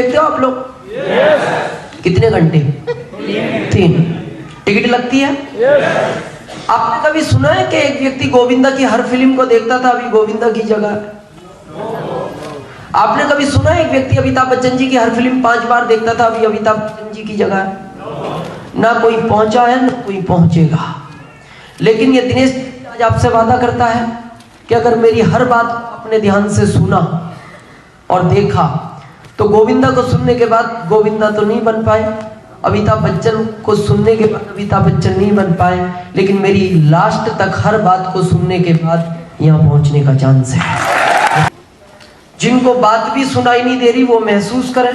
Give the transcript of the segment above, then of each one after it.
देखते हो आप लोग? कितने घंटे? 3। टिकट लगती है? आपने कभी सुना है कि एक व्यक्ति गोविंदा की हर फिल्म को देखता था, अभी गोविंदा की जगह? आपने कभी सुना है एक व्यक्ति अमिताभ बच्चन जी की हर फिल्म 5 बार देखता था, अभी अमिताभ बच्चन जी की जगह? ना कोई पहुंचा है, ना कोई पहुंचेगा। लेकिन ये दिनेश आज आपसे वादा करता है कि अगर मेरी हर बात अपने ध्यान से सुना और देखा तो गोविंदा को सुनने के बाद गोविंदा तो नहीं बन पाए, अमिताभ बच्चन को सुनने के बाद अमिताभ बच्चन नहीं बन पाए, लेकिन मेरी लास्ट तक हर बात को सुनने के बाद यहाँ पहुंचने का चांस है। जिनको बात भी सुनाई नहीं दे रही वो महसूस करें,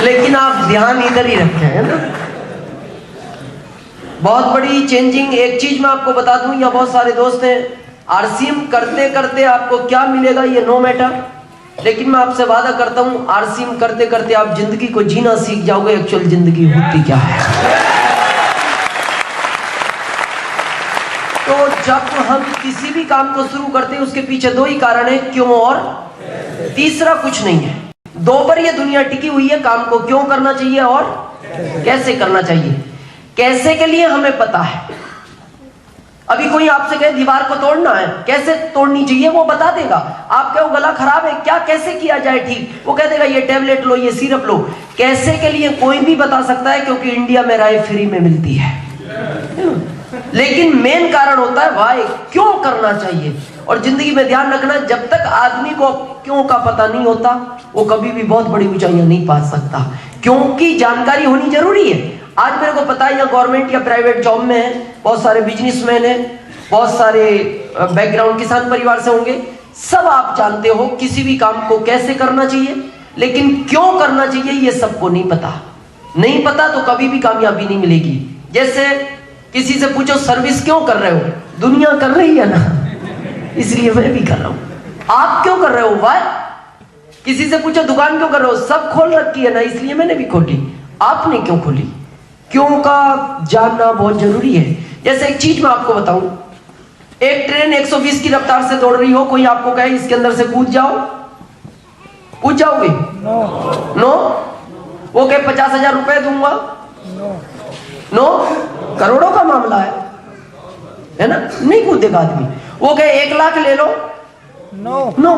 लेकिन आप ध्यान इधर ही रखें, है ना। बहुत बड़ी चेंजिंग। एक चीज मैं आपको बता दूं, यहाँ बहुत सारे दोस्त हैं, आरसीएम करते करते आपको क्या मिलेगा ये नो मैटर, लेकिन मैं आपसे वादा करता हूं आरसीएम करते करते आप जिंदगी को जीना सीख जाओगे, एक्चुअल जिंदगी होती क्या है। तो जब हम किसी भी काम को शुरू करते हैं उसके पीछे 2 ही कारण है, क्यों और तीसरा कुछ नहीं है। 2 पर ये दुनिया टिकी हुई है, काम को क्यों करना चाहिए और कैसे करना चाहिए। कैसे के लिए हमें पता है। अभी कोई आपसे कहे दीवार को तोड़ना है, कैसे तोड़नी चाहिए वो बता देगा। आप कहो गला खराब है, क्या कैसे किया जाए ठीक, वो कह देगा ये टैबलेट लो, ये सिरप लो। कैसे के लिए कोई भी बता सकता है, क्योंकि इंडिया में राय फ्री में मिलती है। लेकिन मेन कारण होता है वाई, क्यों करना चाहिए। और जिंदगी में ध्यान रखना, जब तक आदमी को क्यों का पता नहीं होता वो कभी भी बहुत बड़ी ऊंचाइयां नहीं पा सकता, क्योंकि जानकारी होनी जरूरी है। आज मेरे को पता है या गवर्नमेंट या प्राइवेट जॉब में है, बहुत सारे बिजनेसमैन हैं, बहुत सारे बैकग्राउंड किसान परिवार से होंगे, सब आप जानते हो किसी भी काम को कैसे करना चाहिए, लेकिन क्यों करना चाहिए ये सबको नहीं पता। नहीं पता तो कभी भी कामयाबी नहीं मिलेगी। जैसे किसी से पूछो सर्विस क्यों कर रहे हो, दुनिया कर रही है ना, इसलिए मैं भी कर रहा हूं। आप क्यों कर रहे हो, वाह। किसी से पूछो दुकान क्यों कर रहे हो, सब खोल रखी है ना, इसलिए मैंने भी खोली। आपने क्यों खोली, क्यों का जानना बहुत जरूरी है। जैसे एक चीज मैं आपको बताऊं, एक ट्रेन 120 की रफ्तार से दौड़ रही हो, कोई आपको कहे इसके अंदर से कूद जाओ, कूद जाओगे? नो। वो कहे 50,000 रुपए दूंगा, नो। करोड़ों का मामला है ना, नहीं कूदेगा आदमी। वो कहे 1 लाख ले लो, नो।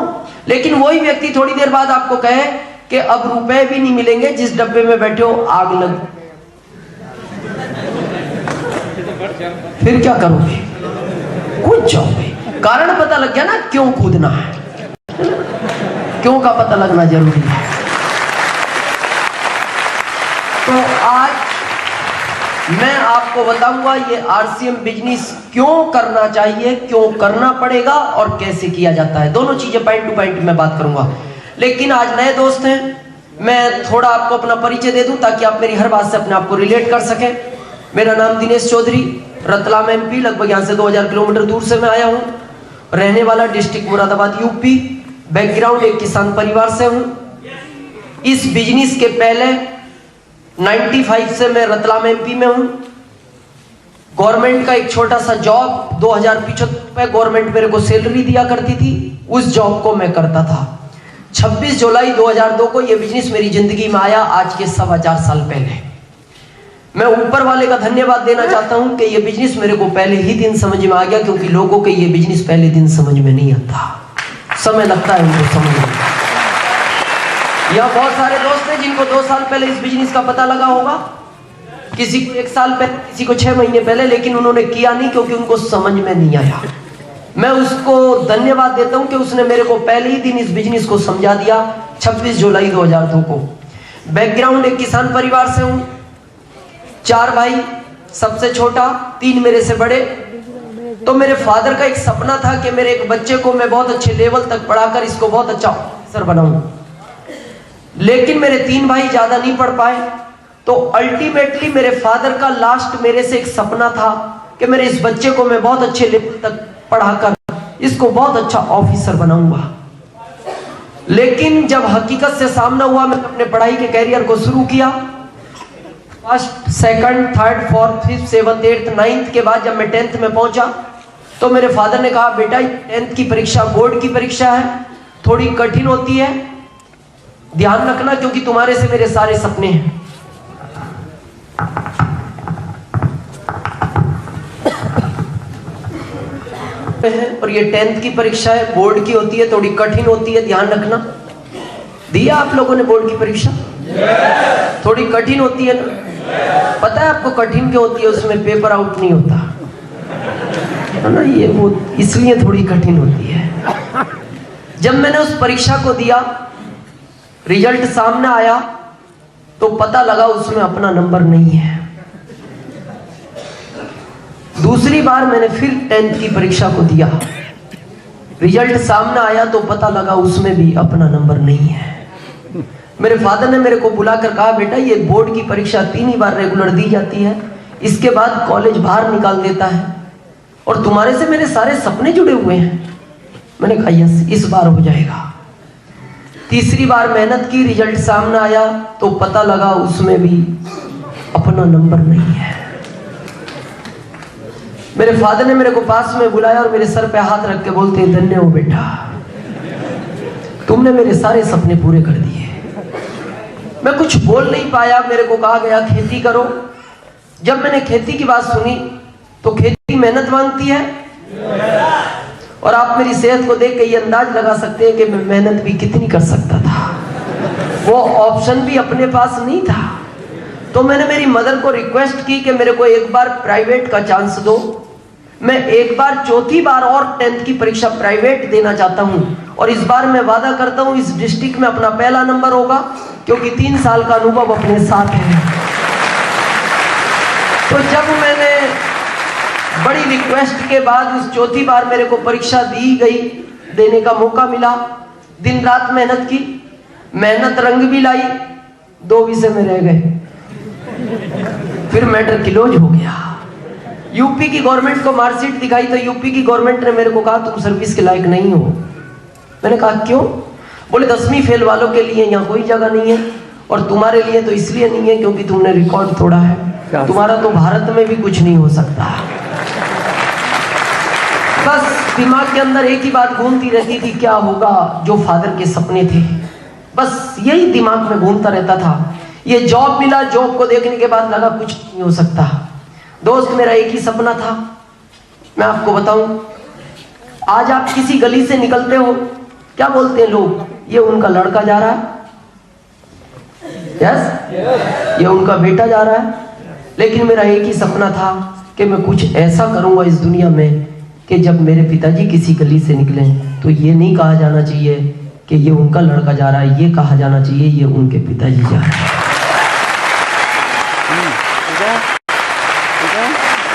लेकिन वही व्यक्ति थोड़ी देर बाद आपको कहे कि अब रुपए भी नहीं मिलेंगे, जिस डब्बे में बैठे हो आग लग, फिर क्या करोगे? कूद जाओगे। कारण पता लग गया ना क्यों कूदना है, क्यों का पता लगना जरूरी है। तो आज मैं आपको बताऊंगा ये आरसीएम बिजनेस क्यों करना चाहिए, क्यों करना पड़ेगा और कैसे किया जाता है। दोनों चीजें पॉइंट टू पॉइंट मैं बात करूंगा। लेकिन आज नए दोस्त हैं, मैं थोड़ा आपको अपना परिचय दे दूं ताकि आप मेरी हर बात से अपने आप को रिलेट कर सकें। मेरा नाम दिनेश चौधरी, रतलाम एमपी, लगभग यहाँ से 2000 किलोमीटर दूर से मैं आया हूँ। रहने वाला डिस्ट्रिक्ट मुरादाबाद यूपी, बैकग्राउंड एक किसान परिवार से हूँ। इस बिजनेस के पहले 95 से मैं रतलाम एमपी में हूँ। गवर्नमेंट का एक छोटा सा जॉब 2075 रुपए गवर्नमेंट मेरे को सैलरी दिया करती थी, उस जॉब को मैं करता था। 26 जुलाई 2002 को यह बिजनेस मेरी जिंदगी में आया, आज के 4.25 साल पहले। मैं ऊपर वाले का धन्यवाद देना चाहता हूं कि ये बिजनेस मेरे को पहले ही दिन समझ में आ गया, क्योंकि लोगों के ये बिजनेस पहले दिन समझ में नहीं आता, समय लगता है उनको समझ में। यहाँ बहुत सारे दोस्त हैं जिनको 2 साल पहले इस बिजनेस का पता लगा होगा, किसी को 1 साल पहले, किसी को 6 महीने पहले, लेकिन उन्होंने किया नहीं क्योंकि उनको समझ में नहीं आया। मैं उसको धन्यवाद देता हूं कि उसने मेरे को पहले ही दिन इस बिजनेस को समझा दिया। 26 जुलाई 2002 को। बैकग्राउंड एक किसान परिवार से हूं, 4 भाई, सबसे छोटा, 3 मेरे से बड़े। तो मेरे फादर का एक सपना था कि मेरे एक बच्चे को मैं बहुत अच्छे लेवल तक पढ़ाकर इसको बहुत अच्छा ऑफिसर बनाऊं, लेकिन मेरे 3 भाई ज्यादा नहीं पढ़ पाए। तो अल्टीमेटली मेरे फादर का लास्ट मेरे से एक सपना था कि मेरे इस बच्चे को मैं बहुत अच्छे लेवल तक पढ़ाकर इसको बहुत अच्छा ऑफिसर बनाऊंगा। लेकिन जब हकीकत से सामना हुआ, मैंने अपने पढ़ाई के कैरियर को शुरू किया। First, second, third, fourth, fifth, seventh, 8th, 9th के बाद जब मैं 10th में पहुंचा तो मेरे फादर ने कहा बेटा 10th की परीक्षा बोर्ड की परीक्षा है, थोड़ी कठिन होती है, ध्यान रखना, क्योंकि तुम्हारे से मेरे सारे सपने हैं। और ये 10th की परीक्षा है, बोर्ड की होती है, थोड़ी कठिन होती है, ध्यान रखना। दिया आप लोगों ने बोर्ड की परीक्षा? थोड़ी कठिन होती है ना? पता है आपको कठिन क्यों होती है? उसमें पेपर आउट नहीं होता है ना, ये वो इसलिए थोड़ी कठिन होती है। जब मैंने उस परीक्षा को दिया, रिजल्ट सामने आया, तो पता लगा उसमें अपना नंबर नहीं है। दूसरी बार मैंने फिर 10th की परीक्षा को दिया, रिजल्ट सामने आया तो पता लगा उसमें भी अपना नंबर नहीं है। मेरे फादर ने मेरे को बुलाकर कहा, बेटा ये बोर्ड की परीक्षा 3 ही बार रेगुलर दी जाती है, इसके बाद कॉलेज बाहर निकाल देता है, और तुम्हारे से मेरे सारे सपने जुड़े हुए हैं। मैंने कहा यस, इस बार हो जाएगा। तीसरी बार मेहनत की, रिजल्ट सामने आया तो पता लगा उसमें भी अपना नंबर नहीं है। मेरे फादर ने मेरे को पास में बुलाया और मेरे सर पे हाथ रख के बोलते, धन्य हो बेटा, तुमने मेरे सारे सपने पूरे कर दिए। मैं कुछ बोल नहीं पाया। मेरे को कहा गया खेती करो। जब मैंने खेती की बात सुनी तो खेती मेहनत मांगती है, और आप मेरी सेहत को देख के ये अंदाज लगा सकते हैं कि मैं मेहनत भी कितनी कर सकता था। वो ऑप्शन भी अपने पास नहीं था। तो मैंने मेरी मदर को रिक्वेस्ट की कि मेरे को एक बार प्राइवेट का चांस दो। मैं एक बार, चौथी बार और 10th की परीक्षा प्राइवेट देना चाहता हूं, और इस बार मैं वादा करता हूं इस डिस्ट्रिक्ट में अपना पहला नंबर होगा, क्योंकि 3 साल का अनुभव अपने साथ है। तो जब मैंने बड़ी रिक्वेस्ट के बाद उस चौथी बार मेरे को परीक्षा दी गई, देने का मौका मिला, दिन रात मेहनत की, मेहनत रंग भी लाई, 2 विषय में रह गए, फिर मैटर क्लोज हो गया। यूपी की गवर्नमेंट को मार्कशीट दिखाई तो यूपी की गवर्नमेंट ने मेरे को कहा तुम सर्विस के लायक नहीं हो। मैंने कहा क्यों? बोले 10वीं फेल वालों के लिए यहाँ कोई जगह नहीं है, और तुम्हारे लिए तो इसलिए नहीं है क्योंकि तुमने रिकॉर्ड तोड़ा है, तुम्हारा तो भारत में भी कुछ नहीं हो सकता। बस दिमाग के अंदर एक ही बात घूमती रहती थी, क्या होगा जो फादर के सपने थे, बस यही दिमाग में घूमता रहता था। ये जॉब मिला, जॉब को देखने के बाद लगा कुछ नहीं हो सकता। दोस्त मेरा एक ही सपना था। मैं आपको बताऊं, आज आप किसी गली से निकलते हो, क्या बोलते हैं लोग? ये उनका लड़का जा रहा है, यस, ये उनका बेटा जा रहा है। लेकिन मेरा एक ही सपना था कि मैं कुछ ऐसा करूंगा इस दुनिया में कि जब मेरे पिताजी किसी गली से निकले तो ये नहीं कहा जाना चाहिए कि ये उनका लड़का जा रहा है, ये कहा जाना चाहिए ये उनके पिताजी जा रहे हैं।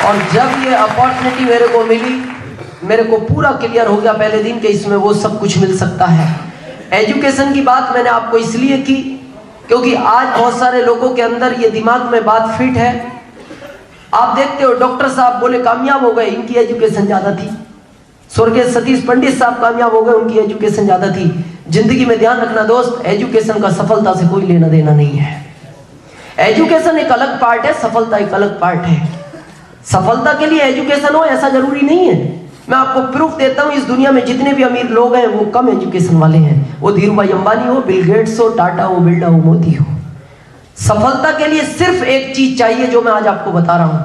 और जब ये अपॉर्चुनिटी मेरे को मिली, मेरे को पूरा क्लियर हो गया पहले दिन कि इसमें वो सब कुछ मिल सकता है। एजुकेशन की बात मैंने आपको इसलिए की क्योंकि आज बहुत सारे लोगों के अंदर ये दिमाग में बात फिट है। आप देखते हो डॉक्टर साहब बोले कामयाब हो गए, इनकी एजुकेशन ज्यादा थी। स्वर्गीय सतीश पंडित साहब कामयाब हो गए, उनकी एजुकेशन ज्यादा थी। जिंदगी में ध्यान रखना दोस्त, एजुकेशन का सफलता से कोई लेना देना नहीं है। एजुकेशन एक अलग पार्ट है, सफलता एक अलग पार्ट है। सफलता के लिए एजुकेशन हो ऐसा जरूरी नहीं है। मैं आपको प्रूफ देता हूं, इस दुनिया में जितने भी अमीर लोग हैं वो कम एजुकेशन वाले हैं। वो धीरू भाई अंबानी हो, बिल गेट्स हो, टाटा हो, बिरला हो, मोदी हो। सफलता के लिए सिर्फ एक चीज चाहिए जो मैं आज आपको बता रहा हूं।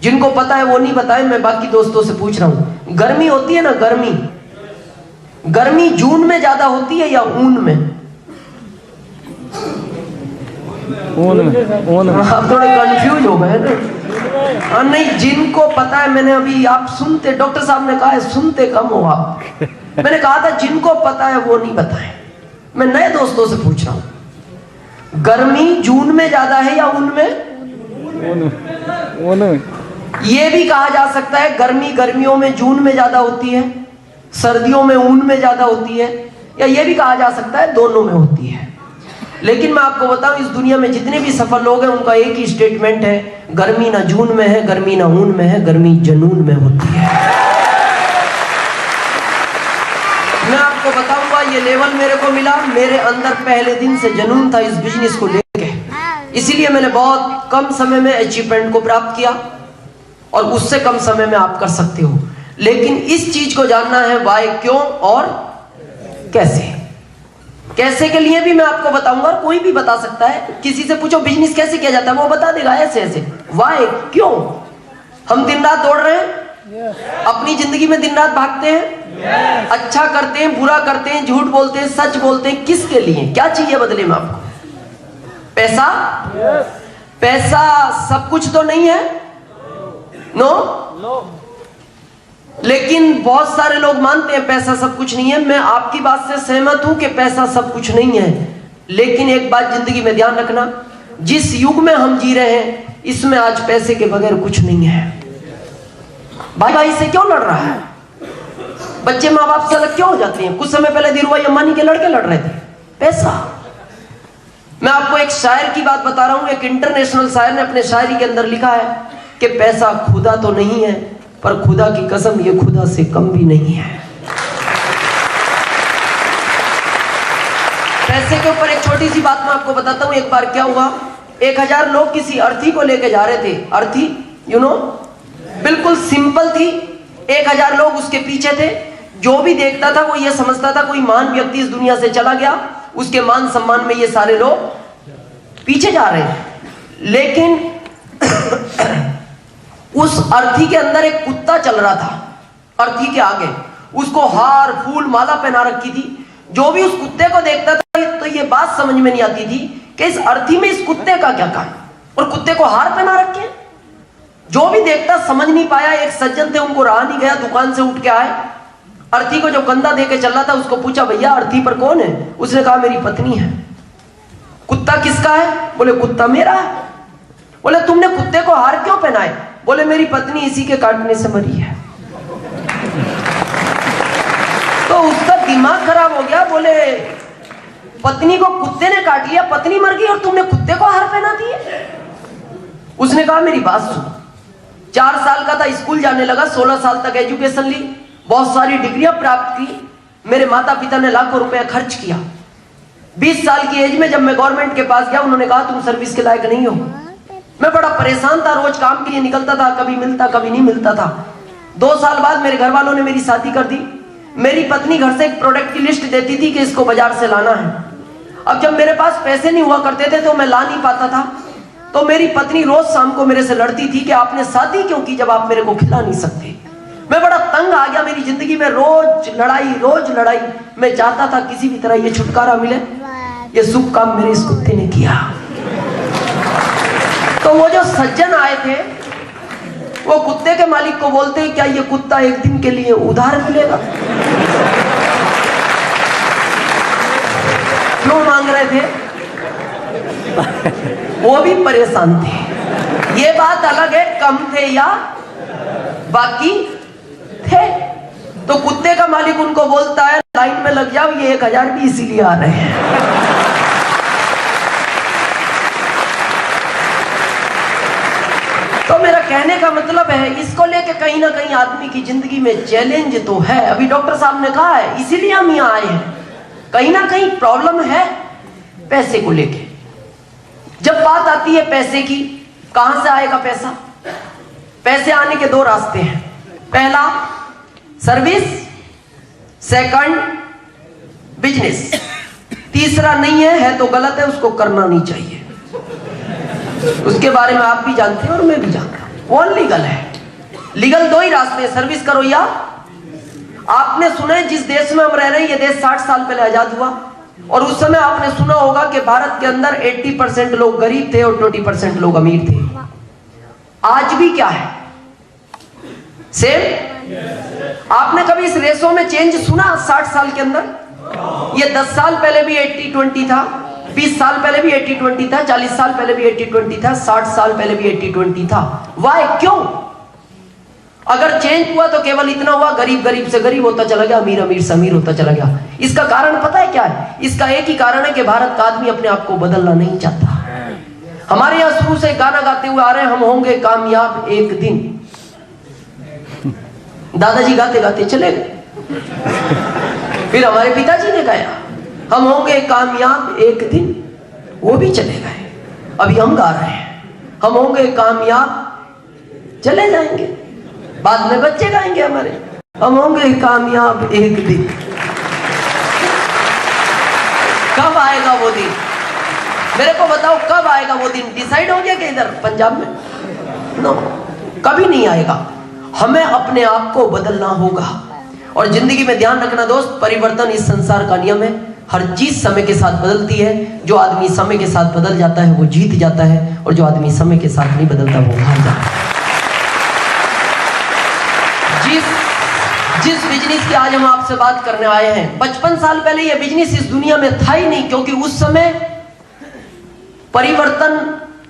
जिनको पता है वो नहीं बताए, मैं बाकी दोस्तों से पूछ रहा हूं। गर्मी होती है ना, गर्मी, गर्मी जून में ज्यादा होती है या ऊन में? ऊन में। आप थोड़े कंफ्यूज हो गए ना। हाँ नहीं, जिनको पता है, मैंने अभी, आप सुनते, डॉक्टर साहब ने कहा है सुनते कम हो आप। मैंने कहा था जिनको पता है वो नहीं बताए। मैं नए दोस्तों से पूछ रहा हूं, गर्मी जून में ज्यादा है या ऊन में? ऊन में। ये भी कहा जा सकता है गर्मी गर्मियों में जून में ज्यादा होती है, सर्दियों में ऊन में ज्यादा होती है, या ये भी कहा जा सकता है दोनों में होती है। लेकिन मैं आपको बताऊं, इस दुनिया में जितने भी सफल लोग हैं उनका एक ही स्टेटमेंट है, गर्मी ना जून में है, गर्मी ना ऊन में है, गर्मी जनून में होती है। मैं आपको बताऊंगा, ये लेवल मेरे को मिला, मेरे अंदर पहले दिन से जनून था इस बिजनेस को लेके, इसीलिए मैंने बहुत कम समय में अचीवमेंट को प्राप्त किया, और उससे कम समय में आप कर सकते हो। लेकिन इस चीज को जानना है वाई, क्यों और कैसे? कैसे के लिए भी मैं आपको बताऊंगा, और कोई भी बता सकता है। किसी से पूछो बिजनेस कैसे किया जाता है, वो बता देगा ऐसे ऐसे। वाई, क्यों? हम दिन रात दौड़ रहे हैं, अपनी जिंदगी में दिन रात भागते हैं, अच्छा करते हैं, बुरा करते हैं, झूठ बोलते हैं, सच बोलते हैं, किसके लिए? क्या चाहिए बदले में आपको? पैसा? पैसा सब कुछ तो नहीं है, नो। लेकिन बहुत सारे लोग मानते हैं पैसा सब कुछ नहीं है। मैं आपकी बात से सहमत हूं कि पैसा सब कुछ नहीं है, लेकिन एक बात जिंदगी में ध्यान रखना, जिस युग में हम जी रहे हैं इसमें आज पैसे के बगैर कुछ नहीं है। भाई भाई से क्यों लड़ रहा है? बच्चे माँ बाप से अलग क्यों हो जाते हैं? कुछ समय पहले धीरूभाई अंबानी के लड़के लड़ रहे थे, पैसा। मैं आपको एक शायर की बात बता रहा हूं, एक इंटरनेशनल शायर ने अपने शायरी के अंदर लिखा है कि पैसा खुदा तो नहीं है, पर खुदा की कसम ये खुदा से कम भी नहीं है। पैसे के ऊपर एक छोटी सी बात मैं आपको बताता हूं। एक बार क्या हुआ, 1000 लोग किसी अर्थी को लेके जा रहे थे। अर्थी, यू नो, बिल्कुल सिंपल थी। 1000 लोग उसके पीछे थे। जो भी देखता था वो ये समझता था कोई महान व्यक्ति इस दुनिया से चला गया, उसके मान सम्मान में ये सारे लोग पीछे जा रहे हैं। लेकिन उस अर्थी के अंदर एक कुत्ता चल रहा था, अर्थी के आगे। उसको हार फूल माला पहना रखी थी। जो भी उस कुत्ते को देखता था तो ये बात समझ में नहीं आती थी कि इस अर्थी में इस कुत्ते का क्या काम, और कुत्ते को हार पहना रखे। जो भी देखता समझ नहीं पाया। एक सज्जन थे, उनको रहा नहीं गया, दुकान से उठ के आए, अर्थी को जो कंधा देके चल रहा था उसको पूछा, भैया अर्थी पर कौन है? उसने कहा मेरी पत्नी है। कुत्ता किसका है? बोले कुत्ता मेरा है। बोले तुमने कुत्ते को हार क्यों पहनाए? बोले मेरी पत्नी इसी के काटने से मरी है। तो उसका दिमाग खराब हो गया। बोले पत्नी को कुत्ते ने काट लिया, पत्नी मर गई और तुमने कुत्ते को हार पहना दिए? उसने कहा मेरी बात सुन। 4 साल का था, स्कूल जाने लगा, 16 साल तक एजुकेशन ली, बहुत सारी डिग्रियां प्राप्त की। मेरे माता पिता ने लाखों रुपया खर्च किया। 20 साल की एज में जब मैं गवर्नमेंट के पास गया, उन्होंने कहा तुम सर्विस के लायक नहीं हो। मैं बड़ा परेशान था, रोज काम के लिए निकलता था, कभी मिलता कभी नहीं मिलता था। 2 साल बाद मेरे घर वालों ने मेरी शादी कर दी। मेरी पत्नी घर से एक प्रोडक्ट की लिस्ट देती थी कि इसको बाजार से लाना है। अब जब मेरे पास पैसे नहीं हुआ करते थे तो मैं ला नहीं पाता था। तो मेरी पत्नी रोज शाम को मेरे से लड़ती थी कि आपने शादी क्यों की जब आप मेरे को खिला नहीं सकते। मैं बड़ा तंग आ गया। मेरी जिंदगी में रोज लड़ाई। मैं चाहता था किसी भी तरह ये छुटकारा मिले। ये शुभ काम मेरे इस कुत्ते ने किया। तो वो जो सज्जन आए थे वो कुत्ते के मालिक को बोलते हैं, क्या ये कुत्ता एक दिन के लिए उधार मिलेगा? क्यों मांग रहे थे? वो भी परेशान थे। ये बात अलग है, कम थे या बाकी थे। तो कुत्ते का मालिक उनको बोलता है लाइन में लग जाओ, ये 1000 भी इसीलिए आ रहे हैं। तो मेरा कहने का मतलब है, इसको लेके कहीं ना कहीं आदमी की जिंदगी में चैलेंज तो है। अभी डॉक्टर साहब ने कहा है, इसीलिए हम यहाँ आए हैं। कहीं ना कहीं प्रॉब्लम है पैसे को लेके। जब बात आती है पैसे की, कहां से आएगा पैसा? पैसे आने के 2 रास्ते हैं। पहला सर्विस, सेकंड बिजनेस। तीसरा नहीं है तो गलत है, उसको करना नहीं चाहिए। उसके बारे में आप भी जानते हैं और मैं भी जानता हूं। वो अनलीगल है। लीगल 2 ही रास्ते हैं, सर्विस करो या। आपने सुना है जिस देश में हम रह रहे हैं, ये देश 60 साल पहले आजाद हुआ, और उस समय आपने सुना होगा कि भारत के अंदर 80% लोग गरीब थे और 20% लोग अमीर थे। आज भी क्या है? सेम। आपने कभी इस रेशो में चेंज सुना 60 साल के अंदर? ये 10 साल पहले भी 80-20 था, 20 साल पहले भी 80-20 था, 40 साल पहले भी 80-20 था, 60 साल पहले भी 80-20 था। वाई, क्यों? अगर चेंज हुआ तो केवल इतना हुआ, गरीब गरीब से गरीब होता चला गया, अमीर अमीर से अमीर होता चला गया। इसका कारण पता है क्या है? इसका एक ही कारण है कि भारत का आदमी अपने आप को बदलना नहीं चाहता। हमारे यहाँ शुरू से गाना गाते हुए आ रहे हैं, हम होंगे कामयाब एक दिन। दादाजी गाते गाते चले गए, फिर हमारे पिताजी ने गाया, हम होंगे कामयाब एक दिन, वो भी चले गए। अभी हम गा रहे हैं, हम होंगे कामयाब, चले जाएंगे, बाद में बच्चे गाएंगे हमारे, हम होंगे कामयाब एक दिन। कब आएगा वो दिन? मेरे को बताओ कब आएगा वो दिन? डिसाइड हो गया कि इधर पंजाब में? नो, कभी नहीं आएगा। हमें अपने आप को बदलना होगा। और जिंदगी में ध्यान रखना दोस्त, परिवर्तन इस संसार का नियम है। हर चीज समय के साथ बदलती है। जो आदमी समय के साथ बदल जाता है वो जीत जाता है, और जो आदमी समय के साथ नहीं बदलता वो हार जाता है। जिस बिजनेस की आज हम आपसे बात करने आए हैं, 55 साल पहले ये बिजनेस इस दुनिया में था ही नहीं, क्योंकि उस समय परिवर्तन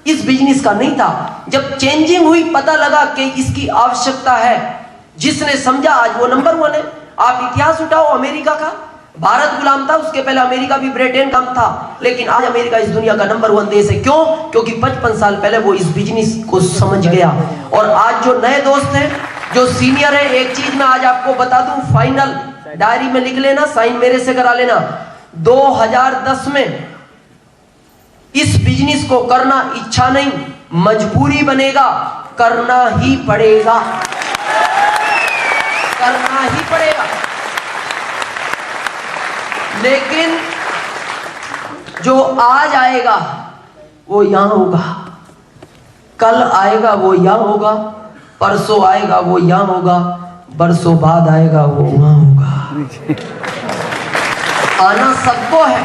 इस बिजनेस का नहीं था। जब चेंजिंग हुई, पता लगा कि इसकी आवश्यकता है, जिसने समझा आज वो नंबर 1 है। आप इतिहास उठाओ अमेरिका का, भारत गुलाम था, उसके पहले अमेरिका भी ब्रिटेन कम था, लेकिन आज अमेरिका इस दुनिया का नंबर 1 देश है। क्यों? क्योंकि 55 साल पहले वो इस बिजनेस को समझ गया। और आज जो नए दोस्त हैं, जो सीनियर है, एक चीज मैं आज आपको बता दूं, फाइनल डायरी में लिख लेना, साइन मेरे से करा लेना। 2010 में इस बिजनेस को करना इच्छा नहीं, मजबूरी बनेगा, करना ही पड़ेगा, करना ही पड़ेगा। लेकिन जो आज आएगा वो यहां होगा, कल आएगा वो यहां होगा, परसों आएगा वो यहां होगा, बरसों बाद आएगा वो वहां होगा। आना सबको है,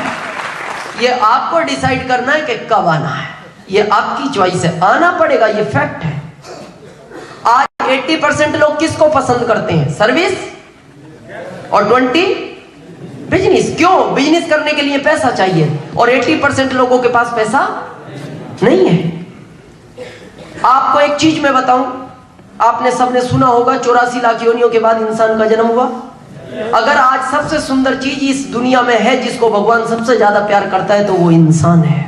ये आपको डिसाइड करना है कि कब आना है। ये आपकी चॉइस है, आना पड़ेगा, ये फैक्ट है। आज 80% लोग किसको पसंद करते हैं? सर्विस, और 20 बिजनेस। क्यों? बिजनेस करने के लिए पैसा चाहिए, और 80% लोगों के पास पैसा नहीं है। आपको एक चीज मैं बताऊं, आपने सबने सुना होगा 84 लाख योनियों के बाद इंसान का जन्म हुआ। अगर आज सबसे सुंदर चीज इस दुनिया में है जिसको भगवान सबसे ज्यादा प्यार करता है, तो वो इंसान है,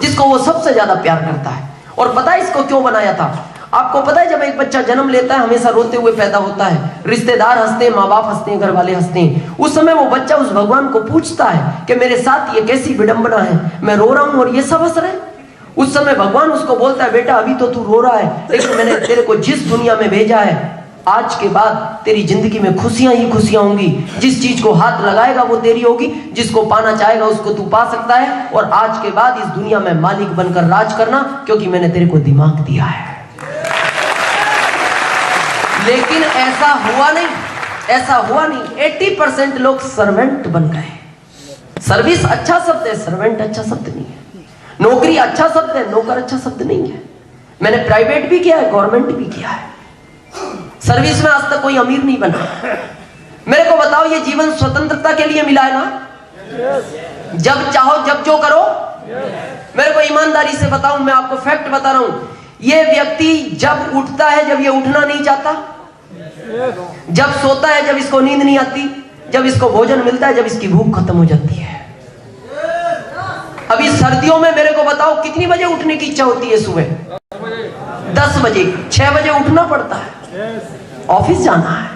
जिसको वो सबसे ज्यादा प्यार करता है। और पता है इसको क्यों बनाया था? आपको पता है, जब एक बच्चा जन्म लेता है हमेशा रोते हुए पैदा होता है, रिश्तेदार हंसते हैं, माँ बाप हंसते हैं, घर वाले हंसते हैं। उस समय वो बच्चा उस भगवान को पूछता है कि मेरे साथ ये कैसी विडंबना है, मैं रो रहा हूं और ये सब हंस रहे हैं। उस समय भगवान उसको बोलता है, बेटा अभी तो तू रो रहा है, लेकिन मैंने तेरे को जिस दुनिया में भेजा है, आज के बाद तेरी जिंदगी में खुशियां ही खुशियां होंगी। जिस चीज को हाथ लगाएगा वो तेरी होगी, जिसको पाना चाहेगा उसको तू पा सकता है। और आज के बाद इस दुनिया में मालिक बनकर राज करना, क्योंकि मैंने तेरे को दिमाग दिया है। लेकिन ऐसा हुआ नहीं, ऐसा हुआ नहीं। 80% लोग सर्वेंट बन गए। सर्विस अच्छा शब्द है, सर्वेंट अच्छा शब्द नहीं है। नौकरी अच्छा शब्द है, नौकर अच्छा शब्द नहीं है। मैंने प्राइवेट भी किया है, गवर्नमेंट भी किया है। सर्विस में आज तक कोई अमीर नहीं बना। मेरे को बताओ, ये जीवन स्वतंत्रता के लिए मिला है ना? जब चाहो जब जो करो। मेरे को ईमानदारी से बताऊं, मैं आपको फैक्ट बता रहा हूं, ये व्यक्ति जब उठता है जब ये उठना नहीं चाहता, जब सोता है जब इसको नींद नहीं आती, जब इसको भोजन मिलता है जब इसकी भूख खत्म हो जाती है। अभी सर्दियों में मेरे को बताओ कितनी बजे उठने की इच्छा होती है? सुबह 10 बजे, 6 बजे उठना पड़ता है, ऑफिस जाना है।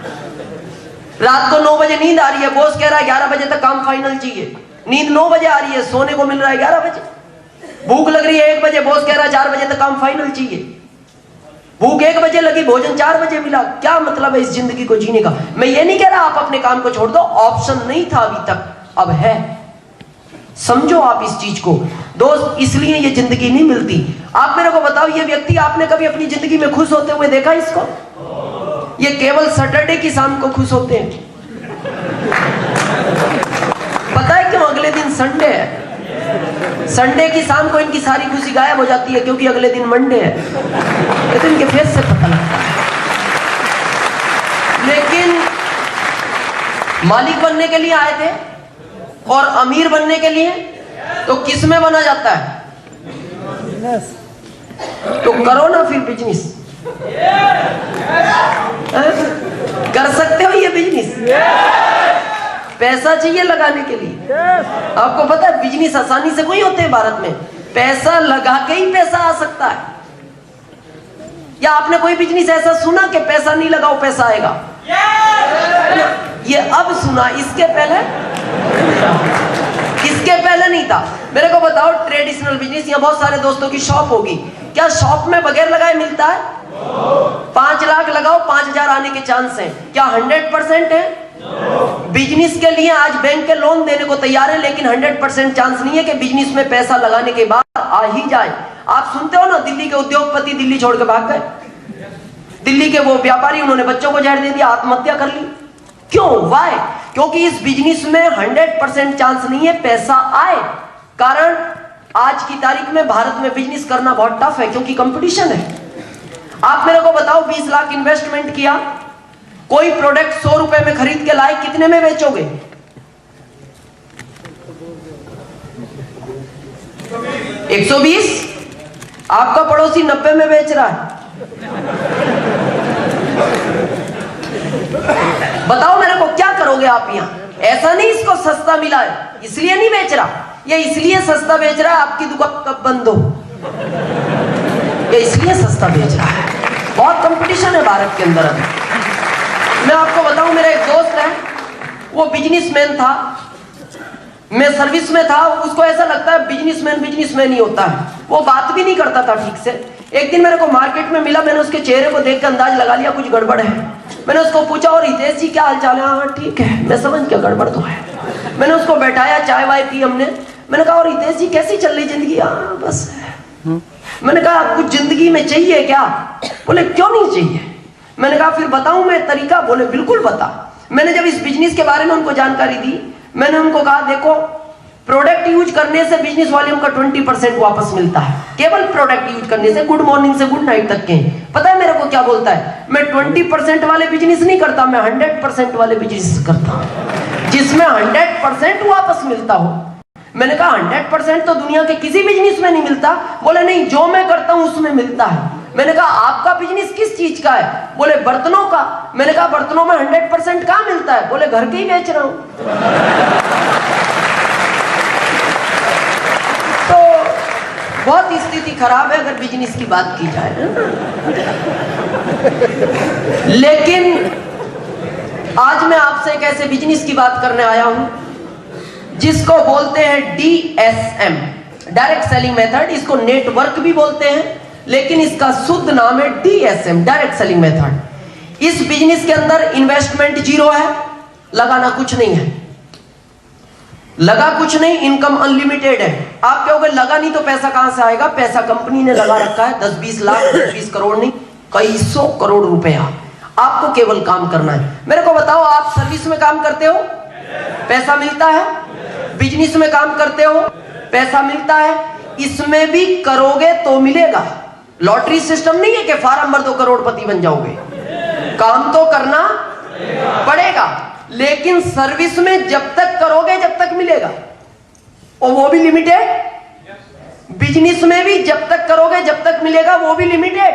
रात को 9 बजे नींद आ रही है, बॉस कह रहा है 11 बजे तक काम फाइनल चाहिए। नींद 9 बजे आ रही है, सोने को मिल रहा है 11 बजे। भूख लग रही है 1 बजे, बॉस कह रहा है 4 बजे तक काम फाइनल चाहिए। भूख 1 बजे लगी, भोजन 4 बजे मिला। क्या मतलब है इस जिंदगी को जीने का? मैं ये नहीं कह रहा आप अपने काम को छोड़ दो, ऑप्शन नहीं था अभी तक, अब है। समझो आप इस चीज को दोस्त, इसलिए ये जिंदगी नहीं मिलती। आप मेरे को बताओ, ये व्यक्ति आपने कभी अपनी जिंदगी में खुश होते हुए देखा इसको? ये केवल सैटरडे की शाम को खुश होते हैं। पता है क्यों? अगले दिन संडे है। संडे की शाम को इनकी सारी खुशी गायब हो जाती है, क्योंकि अगले दिन मंडे है। ये तो इनके फेस से पता लगता है। लेकिन मालिक बनने के लिए आए थे और अमीर बनने के लिए, तो किस में बना जाता है? तो करो ना फिर बिजनेस। कर सकते हो ये बिजनेस? पैसा चाहिए लगाने के लिए। आपको पता है बिजनेस आसानी से कोई होते हैं भारत में, पैसा लगा के ही पैसा आ सकता है। या आपने कोई बिजनेस ऐसा सुना कि पैसा नहीं लगाओ पैसा आएगा? ये अब सुना, इसके पहले नहीं था। मेरे को बताओ, ट्रेडिशनल बिजनेस, यहाँ बहुत सारे दोस्तों की शॉप होगी, क्या शॉप में बगैर लगाए मिलता है? 5 लाख लगाओ 5000 आने के चांस हैं, क्या 100% है? बिजनेस के लिए आज बैंक के लोन देने को तैयार है, लेकिन 100% चांस नहीं है कि बिजनेस में पैसा लगाने के बाद आ ही जाए। आप सुनते हो ना, दिल्ली के उद्योगपति दिल्ली छोड़ के भाग गए, दिल्ली के वो व्यापारी उन्होंने बच्चों को जहर दे दिया, आत्महत्या कर ली। क्यों? वाई? क्योंकि इस बिजनेस में 100% चांस नहीं है पैसा आए। कारण आज की तारीख में भारत में बिजनेस करना बहुत टफ है, क्योंकि कंपटीशन है। आप मेरे को बताओ, 20 लाख इन्वेस्टमेंट किया, कोई प्रोडक्ट 100 रुपए में खरीद के लाए, कितने में बेचोगे? 120। आपका पड़ोसी 90 में बेच रहा है। बताओ मेरे को, क्या करोगे आप यहां? ऐसा नहीं इसको सस्ता मिला है इसलिए नहीं बेच रहा, ये इसलिए सस्ता बेच रहा है आपकी दुकान कब बंद हो, ये इसलिए सस्ता बेच रहा है। बहुत कंपटीशन है भारत के अंदर। मैं आपको बताऊं, मेरा एक दोस्त है, वो बिजनेसमैन था, मैं सर्विस में था। उसको ऐसा लगता है बिजनेसमैन ही होता है, वो बात भी नहीं करता था ठीक से। एक दिन मेरे को मार्केट में मिला, मैंने उसके चेहरे को देख कर अंदाज लगा लिया कुछ गड़बड़ है। मैंने उसको पूछा, और हितेश जी क्या हाल चाल है? हाँ ठीक है। मैं समझ गया गड़बड़ तो है। मैंने उसको बैठाया, चाय वाय पी हमने। मैंने कहा, और हितेश जी कैसी चल रही जिंदगी? हाँ बस। मैंने कहा, कुछ जिंदगी में चाहिए क्या? बोले क्यों नहीं चाहिए? मैंने कहा, फिर बताऊं मैं तरीका? बोले बिल्कुल बता। मैंने जब इस बिजनेस के बारे में उनको जानकारी दी, मैंने उनको कहा, देखो प्रोडक्ट यूज करने से बिजनेस वॉल्यूम का 20% वापस मिलता है, केवल प्रोडक्ट यूज करने से, गुड मॉर्निंग से गुड नाइट तक के। पता है मेरे को क्या बोलता है? मैं 20% वाले बिजनेस नहीं करता, मैं 100% वाले बिजनेस करता हूं, जिसमें 100% वापस मिलता हो। मैंने कहा 100% तो दुनिया के किसी बिजनेस में नहीं मिलता। बोले नहीं, जो मैं करता हूं उसमें मिलता है। मैंने कहा, आपका बिजनेस किस चीज का है? बोले बर्तनों का। मैंने कहा, बर्तनों में 100% कहां मिलता है? बोले घर के ही बेच रहा हूं। तो बहुत स्थिति खराब है अगर बिजनेस की बात की जाए। लेकिन आज मैं आपसे एक ऐसे बिजनेस की बात करने आया हूं जिसको बोलते हैं DSM, डायरेक्ट सेलिंग मेथड। इसको नेटवर्क भी बोलते हैं, लेकिन इसका शुद्ध नाम है DSM, डायरेक्ट सेलिंग मेथड। इस बिजनेस के अंदर इन्वेस्टमेंट 0 है, लगाना कुछ नहीं है, लगा कुछ नहीं, इनकम अनलिमिटेड है। आप कहोगे लगा नहीं तो पैसा कहां से आएगा? पैसा कंपनी ने लगा रखा है, 10-20 लाख, 20 करोड़ नहीं, कई 100 करोड़ रुपया। आपको केवल काम करना है। मेरे को बताओ, आप सर्विस में काम करते हो, पैसा मिलता है? बिजनेस में काम करते हो, पैसा मिलता है? इसमें भी करोगे तो मिलेगा। लॉटरी सिस्टम नहीं है कि फार्म भर दो करोड़पति बन जाओगे। काम तो करना पड़ेगा, लेकिन सर्विस में जब तक करोगे जब तक मिलेगा, और वो भी लिमिटेड। बिजनेस में भी जब तक करोगे जब तक मिलेगा, वो भी लिमिटेड।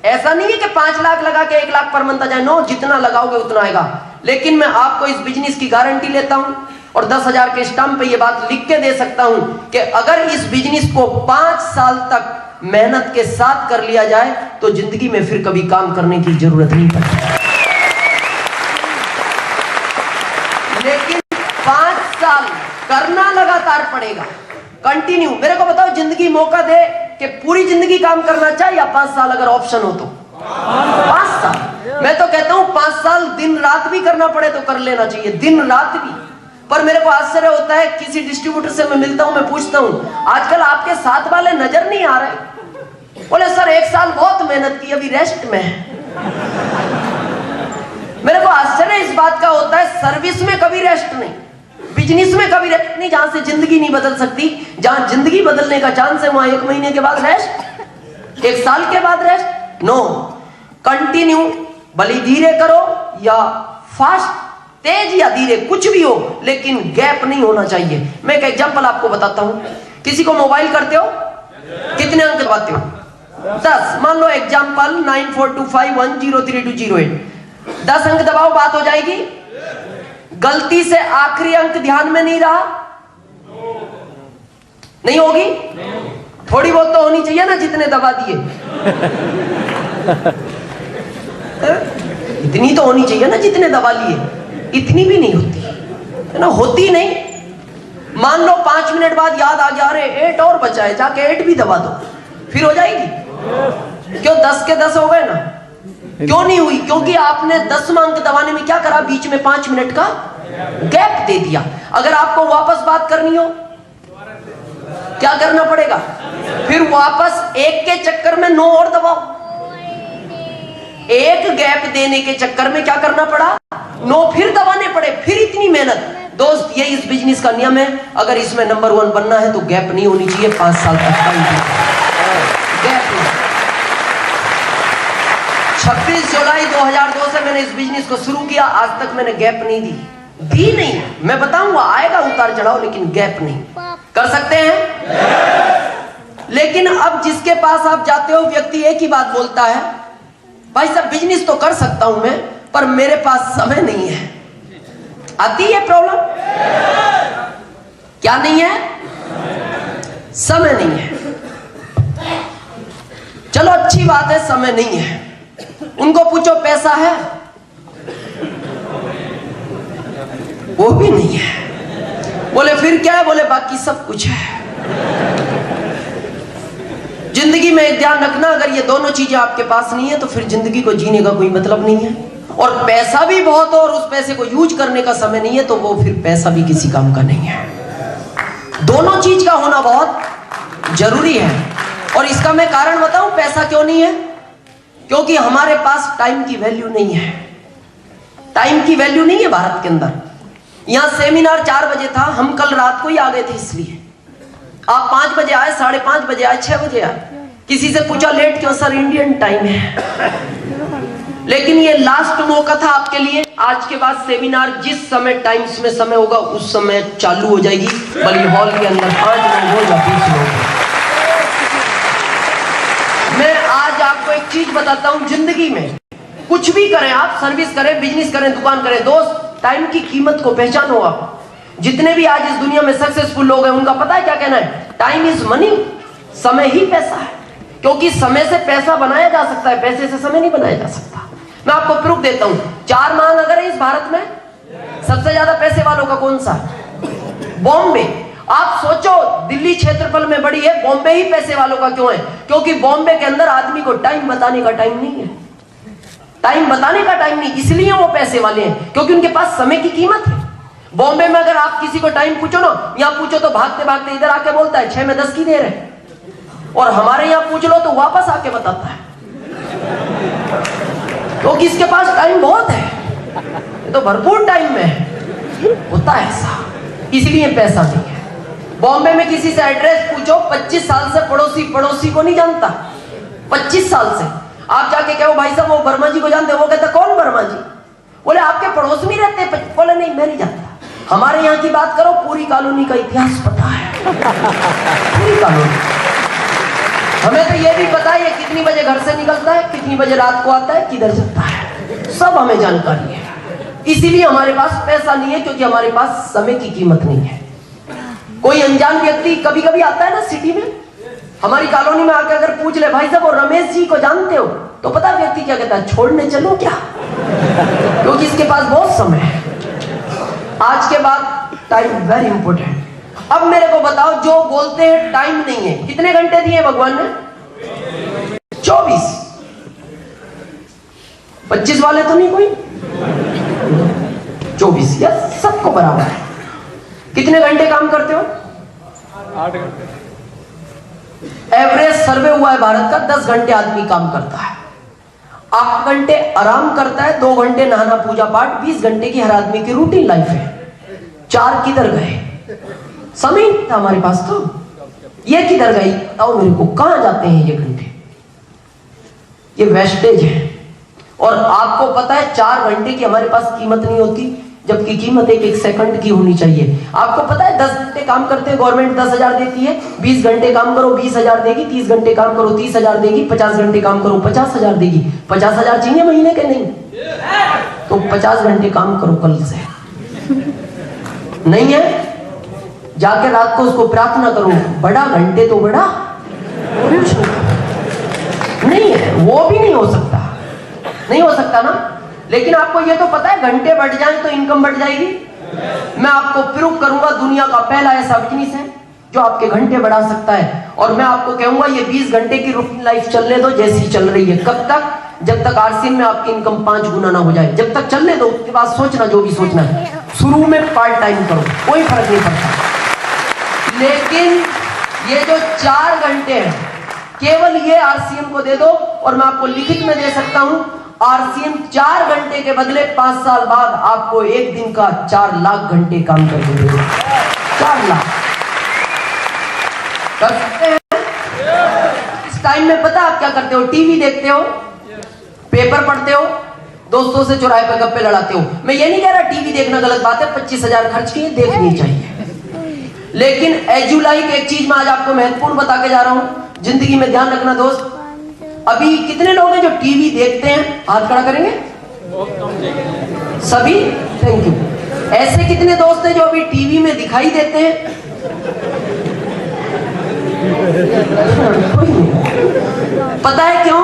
ऐसा नहीं है कि 5 लाख लगा के 1 लाख पर मंथ आ जाए। नो, जितना लगाओगे उतना आएगा। लेकिन मैं आपको इस बिजनेस की गारंटी लेता हूं, और 10,000 के स्टैंप पे ये बात लिख के दे सकता हूं कि अगर इस बिजनेस को 5 साल तक मेहनत के साथ कर लिया जाए तो जिंदगी में फिर कभी काम करने की जरूरत नहीं पड़ती। लेकिन 5 साल करना लगातार पड़ेगा, कंटिन्यू। मेरे को बताओ, जिंदगी मौका दे कि पूरी जिंदगी काम करना चाहिए या 5 साल अगर ऑप्शन हो तो? 5 साल। मैं तो कहता हूं 5 साल दिन रात भी करना पड़े तो कर लेना चाहिए, दिन रात भी। पर मेरे को आश्चर्य होता है, किसी डिस्ट्रीब्यूटर से मैं मिलता हूं, मैं पूछता हूं आजकल आपके साथ वाले नजर नहीं आ रहे? बोले सर 1 साल बहुत मेहनत की, अभी रेस्ट में है। मेरे को आश्चर्य इस बात का होता है, सर्विस में कभी रेस्ट नहीं, बिजनेस में कभी रेस्ट नहीं। जहां से जिंदगी नहीं बदल सकती, जहां जिंदगी बदलने का चांस है, वहां 1 महीने के बाद रेस्ट, 1 साल के बाद रेस्ट? No, continue. भले धीरे करो या फास्ट, तेज या धीरे, कुछ भी हो, लेकिन गैप नहीं होना चाहिए। मैं एक एग्जांपल आपको बताता हूं। किसी को मोबाइल करते हो, कितने अंक दबाते हो? 10। मान लो एग्जांपल 9425103208, 10 अंक दबाओ, बात हो जाएगी। गलती से आखिरी अंक ध्यान में नहीं रहा, नहीं होगी? थोड़ी बहुत तो होनी चाहिए ना, जितने दबा दिए। इतनी तो होनी चाहिए ना जितने दबा लिए, इतनी भी नहीं होती है ना, होती नहीं। मान लो 5 मिनट बाद याद आ गया, अरे 8 और बचा है, जाके 8 भी दबा दो, फिर हो जाएगी। क्यों? 10 के 10 हो गए ना। क्यों नहीं हुई? क्योंकि आपने 10वां अंक दबाने में क्या करा? बीच में 5 मिनट का गैप दे दिया। अगर आपको वापस बात करनी हो क्या करना पड़ेगा? फिर वापस एक के चक्कर में नो और दबाओ। एक गैप देने के चक्कर में क्या करना पड़ा? नो फिर दबाने पड़े, फिर इतनी मेहनत। दोस्त ये इस बिजनेस का नियम है, अगर इसमें नंबर 1 बनना है तो गैप नहीं होनी चाहिए 5 साल तक। गैप नहीं। 26 जुलाई 2002 से मैंने इस बिजनेस को शुरू किया, आज तक मैंने गैप नहीं दी नहीं। मैं बताऊंगा आएगा उतार चढ़ाव, लेकिन गैप नहीं। कर सकते हैं? लेकिन अब जिसके पास आप जाते हो व्यक्ति एक ही बात बोलता है, भाई साहब बिजनेस तो कर सकता हूं मैं, पर मेरे पास समय नहीं है। आती है प्रॉब्लम? क्या नहीं है? समय नहीं है। चलो अच्छी बात है समय नहीं है। उनको पूछो पैसा है? वो भी नहीं है। बोले फिर क्या है? बोले बाकी सब कुछ है। जिंदगी में एक ध्यान रखना, अगर ये दोनों चीजें आपके पास नहीं है तो फिर जिंदगी को जीने का कोई मतलब नहीं है। और पैसा भी बहुत हो और उस पैसे को यूज करने का समय नहीं है तो वो फिर पैसा भी किसी काम का नहीं है। दोनों चीज का होना बहुत जरूरी है। और इसका मैं कारण बताऊं पैसा क्यों नहीं है? क्योंकि हमारे पास टाइम की वैल्यू नहीं है। टाइम की वैल्यू नहीं है भारत के अंदर। यहां सेमिनार 4 बजे था, हम कल रात को ही आ गए थे, इसलिए आप 5 बजे आए, 5:30 बजे आए, 6 बजे आए। किसी से पूछा लेट क्यों? सर इंडियन टाइम है। लेकिन ये लास्ट मौका था आपके लिए। आज के बाद सेमिनार जिस समय टाइम्स में समय होगा उस समय चालू हो जाएगी, भले हॉल के अंदर 5 लोग हो या 20 लोग। मैं आज आपको एक चीज बताता हूं, जिंदगी में कुछ भी करें आप, सर्विस करें, बिजनेस करें, दुकान करें, दोस्त टाइम की कीमत को पहचानो आप। जितने भी आज इस दुनिया में सक्सेसफुल लोग हैं उनका पता है क्या कहना है? टाइम इज मनी, समय ही पैसा है। क्योंकि समय से पैसा बनाया जा सकता है, पैसे से समय नहीं बनाया जा सकता। मैं आपको प्रूफ देता हूं। 4 महानगर है इस भारत में, सबसे ज्यादा पैसे वालों का कौन सा? बॉम्बे। आप सोचो दिल्ली क्षेत्रफल में बड़ी है, बॉम्बे ही पैसे वालों का क्यों है? क्योंकि बॉम्बे के अंदर आदमी को टाइम बताने का टाइम नहीं है। टाइम बताने का टाइम नहीं, इसलिए वो पैसे वाले हैं, क्योंकि उनके पास समय की कीमत है। बॉम्बे में अगर आप किसी को टाइम पूछो ना, यहां पूछो तो भागते भागते इधर आके बोलता है 6 में 10 की देर है, और हमारे यहां पूछ लो तो वापस आके बताता है, क्योंकि इसके पास टाइम बहुत है। ये तो भरपूर टाइम में है, होता है ऐसा, इसलिए पैसा नहीं है। बॉम्बे में किसी से एड्रेस पूछो, 25 साल से पड़ोसी को नहीं जानता। 25 साल से आप जाके कहो भाई साहब वो वर्मा जी को जानते हो? वो कहता कौन वर्मा जी? बोले आपके पड़ोस में रहते हैं। बोले नहीं मैं नहीं जानता। हमारे यहाँ की बात करो, पूरी कॉलोनी का इतिहास पता है। पूरी कॉलोनी। हमें तो ये भी पता है ये कितनी बजे घर से निकलता है, कितनी बजे रात को आता है, किधर जाता है, सब हमें जानकारी है। इसीलिए हमारे पास पैसा नहीं है, क्योंकि हमारे पास समय की कीमत नहीं है। कोई अनजान व्यक्ति कभी कभी आता है ना सिटी में, हमारी कॉलोनी में आकर अगर पूछ ले भाई साहब वो रमेश जी को जानते हो, तो पता व्यक्ति क्या कहता है? छोड़ने चलो क्या? क्योंकि इसके पास बहुत समय है। आज के बाद टाइम वेरी इंपॉर्टेंट। अब मेरे को बताओ, जो बोलते हैं टाइम नहीं है, कितने घंटे दिए भगवान ने? 24। 25 वाले तो नहीं कोई? 24 या सबको बराबर है। कितने घंटे काम करते हो? 8 घंटे। एवरेज सर्वे हुआ है भारत का, 10 घंटे आदमी काम करता है, 8 घंटे आराम करता है, 2 घंटे नहाना पूजा पाठ, 20 घंटे की हर आदमी की रूटीन लाइफ है। 4 किधर गए? समय नहीं था हमारे पास। तो ये किधर गई बताओ मेरे को? कहां जाते हैं ये घंटे? ये वेस्टेज है। और आपको पता है 4 घंटे की हमारे पास कीमत नहीं होती, जबकि कीमत एक सेकंड की होनी चाहिए। आपको पता है 10 घंटे काम करते हैं, गवर्नमेंट 10,000 देती है। 20 घंटे काम करो 20,000 देगी, 30 घंटे काम करो 30,000 देगी, 50 घंटे काम करो 50,000 देगी। 50,000 चाहिए महीने के? नहीं तो 50 घंटे काम करो कल से। नहीं है? जाके रात को उसको प्रार्थना करो, बड़ा घंटे तो बड़ा कुछ नहीं है, वो भी नहीं हो सकता, नहीं हो सकता ना। लेकिन आपको ये तो पता है घंटे बढ़ जाए तो इनकम बढ़ जाएगी। मैं आपको प्रूव करूंगा, दुनिया का पहला ऐसा बिजनेस है जो आपके घंटे बढ़ा सकता है। और मैं आपको कहूंगा ये 20 घंटे की रूटीन लाइफ चलने दो जैसी चल रही है। कब तक? जब तक आरसीएम में आपकी इनकम 5 गुना ना हो जाए, जब तक चलने दो। उसके बाद सोचना जो भी सोचना है। शुरू में पार्ट टाइम करो, कोई फर्क नहीं पड़ता। लेकिन ये जो 4 घंटे हैं, केवल ये आरसीएम को दे दो और मैं आपको लिखित में दे सकता हूं, आरसीएम 4 घंटे के बदले 5 साल बाद आपको एक दिन का 4 लाख घंटे काम करके देगा। 4 लाख कर सकते हैं। इस टाइम में पता आप क्या करते हो? टीवी देखते हो, पेपर पढ़ते हो, दोस्तों से चौराहे पर गप्पे लड़ाते हो। मैं ये नहीं कह रहा टीवी देखना गलत बात है, 25,000 खर्च किए, देखनी चाहिए। लेकिन एजुलाइक एक चीज मैं आज आपको महत्वपूर्ण बता के जा रहा हूं, जिंदगी में ध्यान रखना दोस्त। अभी कितने लोग हैं जो टीवी देखते हैं? हाथ खड़ा करेंगे। सभी? Thank you. ऐसे कितने दोस्त हैं जो अभी टीवी में दिखाई देते हैं? पता है क्यों?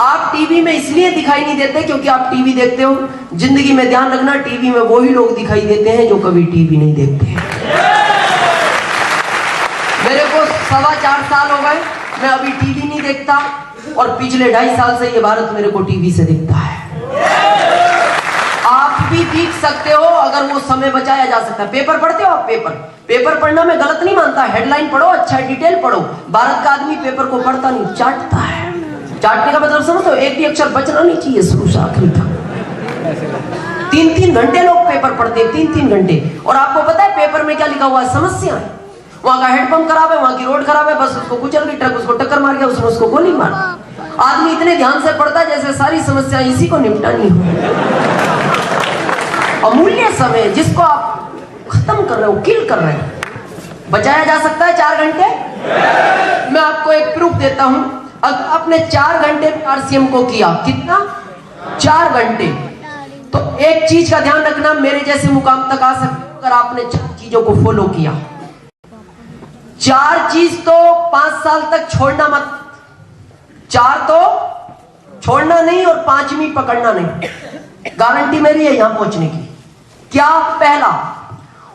आप टीवी में इसलिए दिखाई नहीं देते क्योंकि आप टीवी देखते हो। जिंदगी में ध्यान रखना, टीवी में वही लोग दिखाई देते हैं जो कभी टीवी नहीं देखते हैं। मेरे को 4.25 साल हो गए, मैं अभी टीवी नहीं देखता और पिछले 2.5 साल से ये भारत मेरे को टीवी से दिखता है। आप भी देख सकते हो अगर वो समय बचाया जा सकता है। पेपर पढ़ते हो आप? पेपर पढ़ना मैं गलत नहीं मानता, हेडलाइन पढ़ो, अच्छा डिटेल पढ़ो। भारत का आदमी पेपर को पढ़ता नहीं, चाटता है। चाटने का मतलब समझो, एक भी अक्षर बचना नहीं चाहिए शुरू से आखिरी तक। 3-3 घंटे लोग पेपर पढ़ते हैं, 3-3 घंटे। और आपको पता है पेपर में क्या लिखा हुआ है? समस्या है। वहां का हेडपंप खराब है, वहां की रोड खराब है, बस उसको कुचल गई, ट्रक उसको टक्कर मार गया, उसने उसको गोली मार। आदमी इतने ध्यान से पढ़ता है जैसे सारी समस्या इसी को निपटानी हो। अमूल्य समय जिसको आप खत्म कर रहे हो, किल कर रहे हो, बचाया जा सकता है 4 घंटे। मैं आपको एक प्रूफ देता हूं। अगर आपने 4 घंटे में आरसीएम को किया, कितना? 4 घंटे। तो एक चीज का ध्यान रखना, मेरे जैसे मुकाम तक आ सकते अगर आपने 4 चीजों को फॉलो किया। 4 चीज तो 5 साल तक छोड़ना मत। 4 तो छोड़ना नहीं और 5वीं पकड़ना नहीं। गारंटी मेरी है यहां पहुंचने की। क्या? पहला,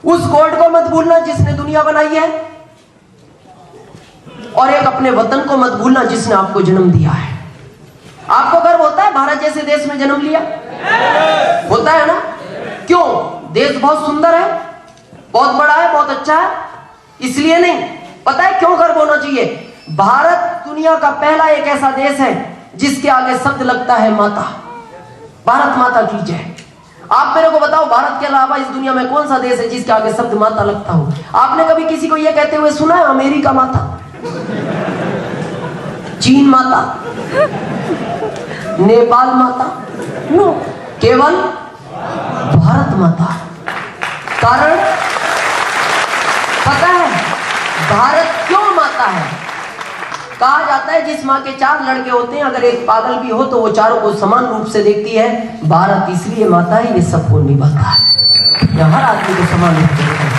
उस गॉड को मत भूलना जिसने दुनिया बनाई है, और एक अपने वतन को मत भूलना जिसने आपको जन्म दिया है। आपको गर्व होता है भारत जैसे देश में जन्म लिया? होता है ना? क्यों? देश बहुत सुंदर है, बहुत बड़ा है, बहुत अच्छा है, इसलिए नहीं। पता है क्यों गर्व होना चाहिए? भारत दुनिया का पहला एक ऐसा देश है जिसके आगे शब्द लगता है माता। भारत माता की जय। आप मेरे को बताओ, भारत के अलावा इस दुनिया में कौन सा देश है जिसके आगे शब्द माता लगता हो? आपने कभी किसी को यह कहते हुए सुना है? अमेरिका माता, चीन माता, नेपाल माता? नो, केवल भारत माता। कारण पता है भारत क्यों माता है? कहा जाता है जिस माँ के 4 लड़के होते हैं, अगर एक पागल भी हो तो वो चारों को समान रूप से देखती है। भारत इसलिए माता है, ये सबको निभाता है, हर आदमी को समान रूप से देखता है।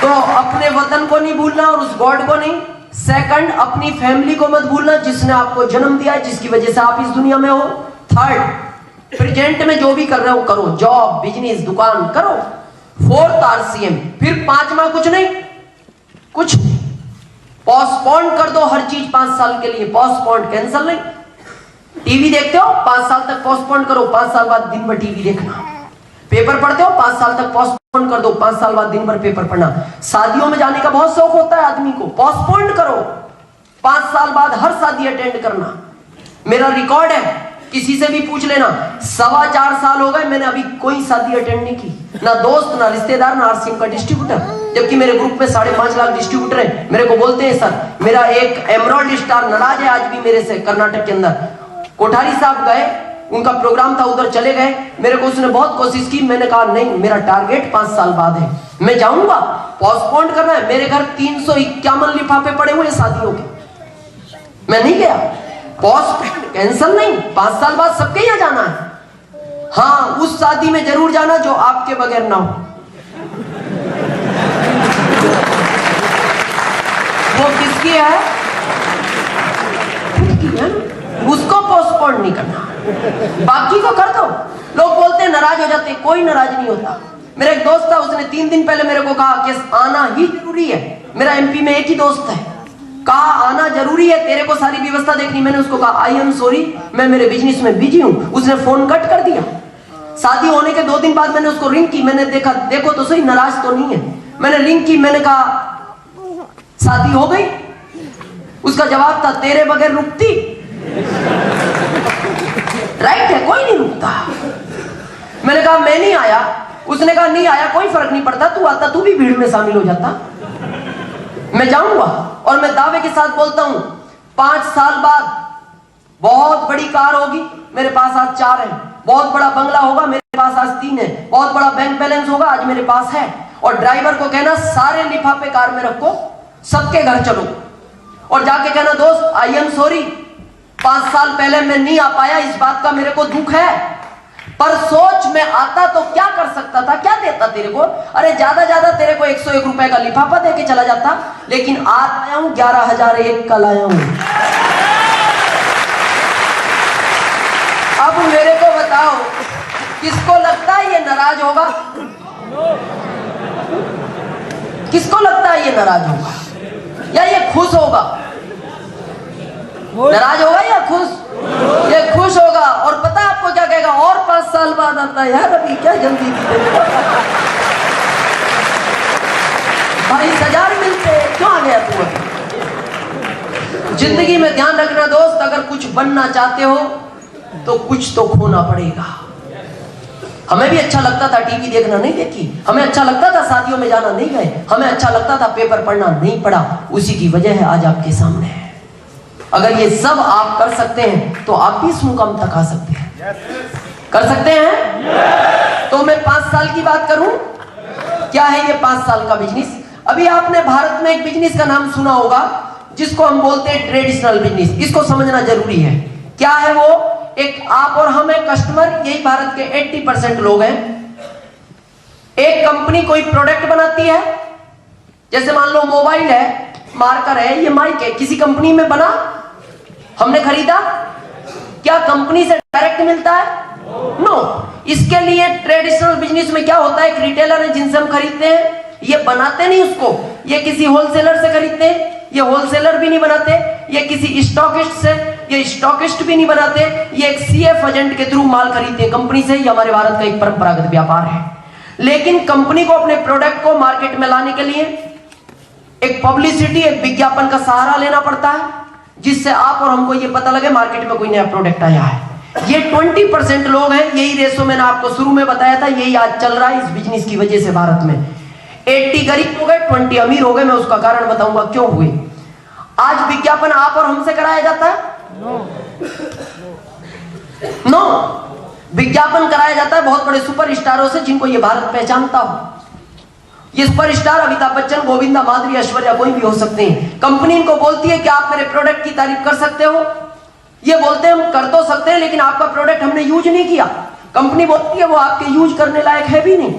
तो अपने वतन को नहीं भूलना और उस गॉड को नहीं। सेकंड, अपनी फैमिली को मत भूलना जिसने आपको जन्म दिया, जिसकी वजह से आप इस दुनिया में हो। थर्ड, प्रेजेंट में जो भी कर रहे हो करो, जॉब, बिजनेस, दुकान करो। Fourth, RCM. फिर 5वां कुछ नहीं, कुछ नहीं। पोस्टपोन कर दो हर चीज 5 साल के लिए। पोस्टपोन, कैंसिल नहीं। टीवी देखते हो 5 साल तक पोस्टपोन करो, 5 साल बाद दिन भर टीवी देखना। पेपर पढ़ते हो 5 साल तक पोस्टपोन कर दो, 5 साल बाद दिन भर पेपर पढ़ना। शादियों में जाने का बहुत शौक होता है आदमी को, पोस्टपोन करो, 5 साल बाद हर शादी अटेंड करना। मेरा रिकॉर्ड है, किसी से भी पूछ लेना, 4.25 साल हो गए मैंने अभी कोई शादी अटेंड नहीं की, ना दोस्त, ना रिश्तेदार, ना आरसीएम का डिस्ट्रीब्यूटर। जबकि मेरे ग्रुप में 5.5 लाख डिस्ट्रीब्यूटर है। मेरे को बोलते हैं सर मेरा एक एमराल्ड स्टार नाराज है आज भी मेरे से, कर्नाटक के अंदर। कोठारी साहब गए, उनका प्रोग्राम था, उधर चले गए। मेरे को उसने बहुत कोशिश की, मैंने कहा नहीं, मेरा टारगेट 5 साल बाद है, मैं जाऊंगा, पोस्टपोन करना है। मेरे घर 351 लिफाफे पड़े हुए शादियों के, मैं नहीं गया। पोस्टपोन, कैंसिल नहीं, 5 साल बाद सबके यहाँ जाना है। हाँ, उस शादी में जरूर जाना जो आपके बगैर ना हो। वो किसकी है? खुद की है, उसको पोस्टपोन नहीं करना, बाकी को कर दो। लोग बोलते हैं नाराज हो जाते हैं, कोई नाराज नहीं होता। मेरा एक दोस्त था, उसने 3 दिन पहले मेरे को कहा कि आना ही जरूरी है। मेरा एमपी में एक ही दोस्त है, कहा आना जरूरी है, तेरे को सारी व्यवस्था देखनी। मैंने उसको कहा आई एम सॉरी, मैं मेरे बिजनेस में बिजी हूं। उसने फोन कट कर दिया। शादी होने के 2 दिन बाद मैंने उसको रिंग की, मैंने देखा, देखो तो सही नाराज तो नहीं है। मैंने रिंग की, मैंने कहा शादी हो गई? उसका जवाब था तेरे बगैर रुकती। राइट है, कोई नहीं रुकता। मैंने कहा मैं नहीं आया। उसने कहा नहीं आया कोई फर्क नहीं पड़ता, तू आता, तू भी भीड़ में शामिल हो जाता। मैं जाऊंगा और मैं दावे के साथ बोलता हूं 5 साल बाद बहुत बड़ी कार होगी, मेरे पास आज 4 है। बहुत बड़ा बंगला होगा, मेरे पास आज 3 है। बहुत बड़ा बैंक बैलेंस होगा, आज मेरे पास है। और ड्राइवर को कहना सारे लिफाफे कार में रखो, सबके घर चलो और जाके कहना दोस्त आई एम सॉरी, 5 साल पहले मैं नहीं आ पाया, इस बात का मेरे को दुख है, पर सोच मैं आता तो क्या कर सकता था, क्या देता तेरे को? अरे ज्यादा ज्यादा तेरे को 101 रुपए का लिफाफा दे के चला जाता, लेकिन आज आया हूं 11,001 का लाया हूं। अब मेरे को बताओ किसको लगता है ये नाराज होगा? किसको लगता है ये नाराज होगा या ये खुश होगा? नाराज होगा या खुश? ये खुश होगा। और पता है आपको क्या कहेगा? और 5 साल बाद आता है, यार अभी क्या जल्दी थी भाई, 1000 मिलते क्यों आ गया तू अभी? जिंदगी में ध्यान रखना दोस्त, अगर कुछ बनना चाहते हो तो कुछ तो खोना पड़ेगा। हमें भी अच्छा लगता था टीवी देखना, नहीं देखी। हमें अच्छा लगता था शादियों में जाना, नहीं गए। हमें अच्छा लगता था पेपर पढ़ना, नहीं पढ़ा। उसी की वजह है आज आपके सामने है। अगर ये सब आप कर सकते हैं तो आप भी इस मुकाम तक आ सकते हैं। कर सकते हैं? तो मैं 5 साल की बात करूं। क्या है ये 5 साल का बिजनेस? अभी आपने भारत में एक बिजनेस का नाम सुना होगा जिसको हम बोलते हैं ट्रेडिशनल बिजनेस। इसको समझना जरूरी है। क्या है वो? एक आप और हम एक कस्टमर, यही भारत के 80% लोग हैं। एक कंपनी कोई प्रोडक्ट बनाती है, जैसे मान लो मोबाइल है, मार्कर है, ये माइक है, किसी कंपनी में बना, हमने खरीदा, क्या कंपनी से डायरेक्ट मिलता है? नो। इसके लिए ट्रेडिशनल बिजनेस में क्या होता है, एक रिटेलर है जिनसे हम खरीदते हैं, ये बनाते नहीं उसको, ये किसी होलसेलर से खरीदते हैं, ये होलसेलर भी नहीं बनाते, ये किसी स्टॉकिस्ट से, ये स्टॉकिस्ट भी नहीं बनाते, ये एक सीएफ एजेंट के थ्रू माल खरीदते हैं कंपनी से। ये हमारे भारत का एक परंपरागत व्यापार है। लेकिन कंपनी को अपने प्रोडक्ट को मार्केट में लाने के लिए एक पब्लिसिटी, एक विज्ञापन का सहारा लेना पड़ता है, जिससे आप और हमको ये पता लगे मार्केट में कोई नया प्रोडक्ट आया है। ये 20% लोग हैं। यही रेशो मैंने आपको शुरू में बताया था, यही आज चल रहा है इस बिजनेस की वजह से। भारत में 80 गरीब हो गए, 20 अमीर हो गए। मैं उसका कारण बताऊंगा क्यों हुए। आज विज्ञापन आप और हमसे कराया जाता है? नो। विज्ञापन कराया जाता है बहुत बड़े सुपर स्टारों से, जिनको ये भारत पहचानता हो। ये सुपर स्टार अमिताभ बच्चन, गोविंदा, माधुरी, ऐश्वर्या, कोई भी हो सकते हैं। कंपनी इनको बोलती है कि आप मेरे प्रोडक्ट की तारीफ कर सकते हो। ये बोलते हैं हम कर तो सकते हैं, लेकिन आपका प्रोडक्ट हमने यूज नहीं किया। कंपनी बोलती है वो आपके यूज करने लायक है भी नहीं।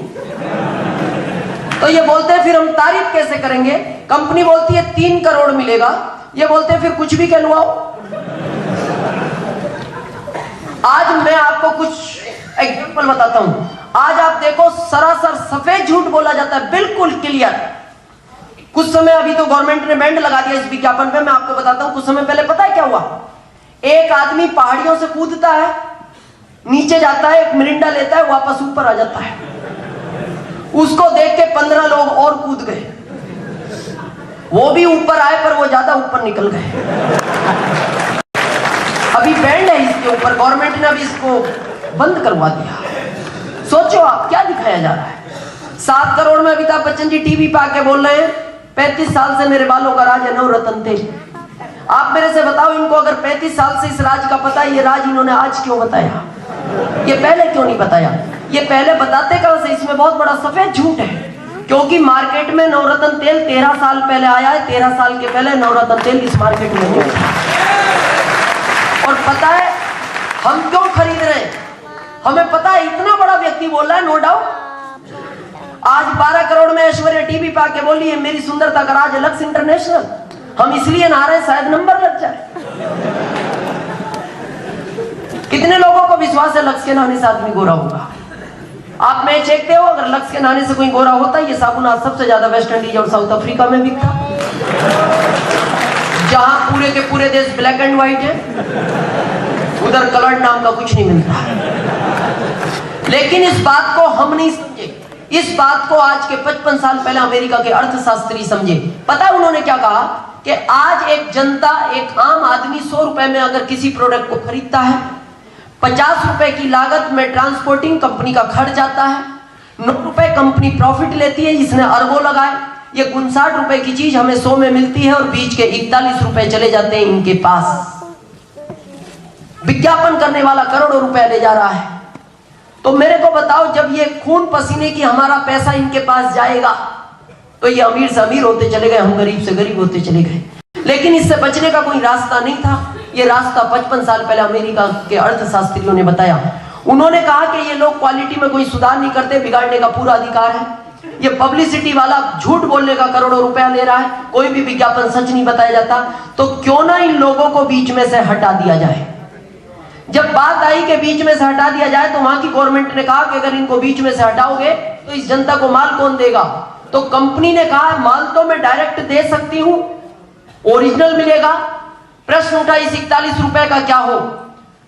तो ये बोलते हैं फिर हम तारीफ कैसे करेंगे? कंपनी बोलती है 3 करोड़ मिलेगा। ये बोलते हैं फिर कुछ भी कहलवाओ। आज मैं आपको कुछ एग्जांपल बताता हूं। आज आप देखो, सरासर सफेद झूठ बोला जाता है, बिल्कुल क्लियर। कुछ समय, अभी तो गवर्नमेंट ने बैंड लगा दिया इस विज्ञापन पे, मैं आपको बताता हूं। कुछ समय पहले पता है क्या हुआ? एक आदमी पहाड़ियों से कूदता है, नीचे जाता है, एक मिरिंडा लेता है, वापस ऊपर आ जाता है। उसको देख के 15 लोग और कूद गए। वो भी ऊपर आए, पर वो ज्यादा ऊपर निकल गए। अभी बैंड है इसके ऊपर, गवर्नमेंट ने अभी इसको बंद करवा दिया। सोचो आप क्या दिखाया जा रहा है। 7 करोड़ में अमिताभ बच्चन जी टीवी पे आके बोल रहे हैं 35 साल से मेरे बालों का राज है नवरत्न तेल। आप मेरे से बताओ, इनको अगर 35 साल से इस राज का पता है, ये राज इन्होंने आज क्यों बताया? ये पहले क्यों नहीं बताया? ये पहले बताते कहां से? इसमें बहुत बड़ा सफेद झूठ है। क्योंकि मार्केट में नवरत्न तेल 13 साल पहले आया है। 13 साल के पहले नवरत्न तेल इस मार्केट में नहीं था। और पता है हम क्यों खरीद रहे हैं? हमें पता है, इतना बड़ा व्यक्ति बोल रहा है, नो डाउट। आज 12 करोड़ में ऐश्वर्या टीवी पे आके बोली है मेरी सुंदरता का राज लक्स इंटरनेशनल। हम इसलिए नहा रहे, शायद नंबर लग जाए। कितने लोगों को विश्वास है लक्स के नहाने से आदमी गोरा होगा? आप मैच देखते हो, अगर लक्स के नहाने से कोई गोरा होता है। ये साबुन आज सबसे ज्यादा वेस्ट इंडीज और साउथ अफ्रीका में बिकता, जहां पूरे के पूरे देश ब्लैक एंड व्हाइट है। उधर कलर नाम का कुछ नहीं मिलता। लेकिन इस बात को हम नहीं समझे। इस बात को आज के 55 साल पहले अमेरिका के अर्थशास्त्री समझे। पता है उन्होंने क्या कहा कि आज एक जनता, एक आम आदमी 100 रुपए में अगर किसी प्रोडक्ट को खरीदता है, 50 रुपए की लागत में ट्रांसपोर्टिंग कंपनी का खर्च आता है, 9 रुपए कंपनी प्रॉफिट लेती है, इसने अरबों लगाए। ये 59 रुपए की चीज हमें 100 में मिलती है और बीच के 41 रुपए चले जाते हैं इनके पास। विज्ञापन करने वाला करोड़ों रुपए ले जा रहा है। तो मेरे को बताओ, जब ये खून पसीने की हमारा पैसा इनके पास जाएगा तो ये अमीर से अमीर होते चले गए, हम गरीब से गरीब होते चले गए। लेकिन इससे बचने का कोई रास्ता नहीं था। ये रास्ता 55 साल पहले अमेरिका के अर्थशास्त्रियों ने बताया। उन्होंने कहा कि ये लोग क्वालिटी में कोई सुधार नहीं करते, बिगाड़ने का पूरा अधिकार है। ये पब्लिसिटी वाला झूठ बोलने का करोड़ों रुपया ले रहा है, कोई भी विज्ञापन सच नहीं बताया जाता। तो क्यों ना इन लोगों को बीच में से हटा दिया जाए। जब बात आई कि बीच में से हटा दिया जाए तो वहां की गवर्नमेंट ने कहा कि अगर इनको बीच में से हटाओगे तो इस जनता को माल कौन देगा। तो कंपनी ने कहा माल तो मैं डायरेक्ट दे सकती हूं, ओरिजिनल मिलेगा। प्रश्न उठा इस 41 रुपए का क्या हो।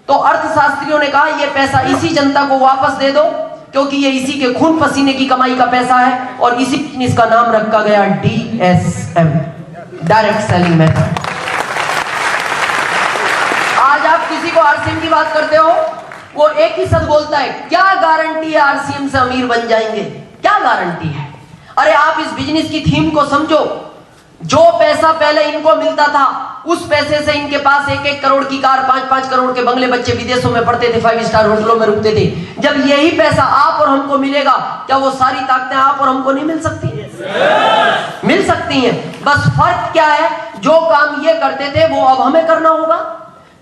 तो अर्थशास्त्रियों ने कहा यह पैसा इसी जनता को वापस दे दो, क्योंकि ये इसी के खून पसीने की कमाई का पैसा है। और इसी इसका नाम रखा गया DSM, डायरेक्ट सेलिंग मेथड। आज आप किसी को RCM की बात करते हो, वो एक ही शब्द बोलता है, क्या गारंटी है RCM से अमीर बन जाएंगे, क्या गारंटी है। अरे आप इस बिजनेस की थीम को समझो। जो पैसा पहले इनको मिलता था, उस पैसे से इनके पास 1-1 करोड़ की कार, 5-5 करोड़ के बंगले, बच्चे विदेशों में पढ़ते थे, 5 स्टार होटलों में रुकते थे। जब यही पैसा आप और हमको मिलेगा, क्या वो सारी ताकतें आप और हमको नहीं मिल सकती? मिल सकती हैं। बस फर्क क्या है, जो काम ये करते थे वो अब हमें करना होगा।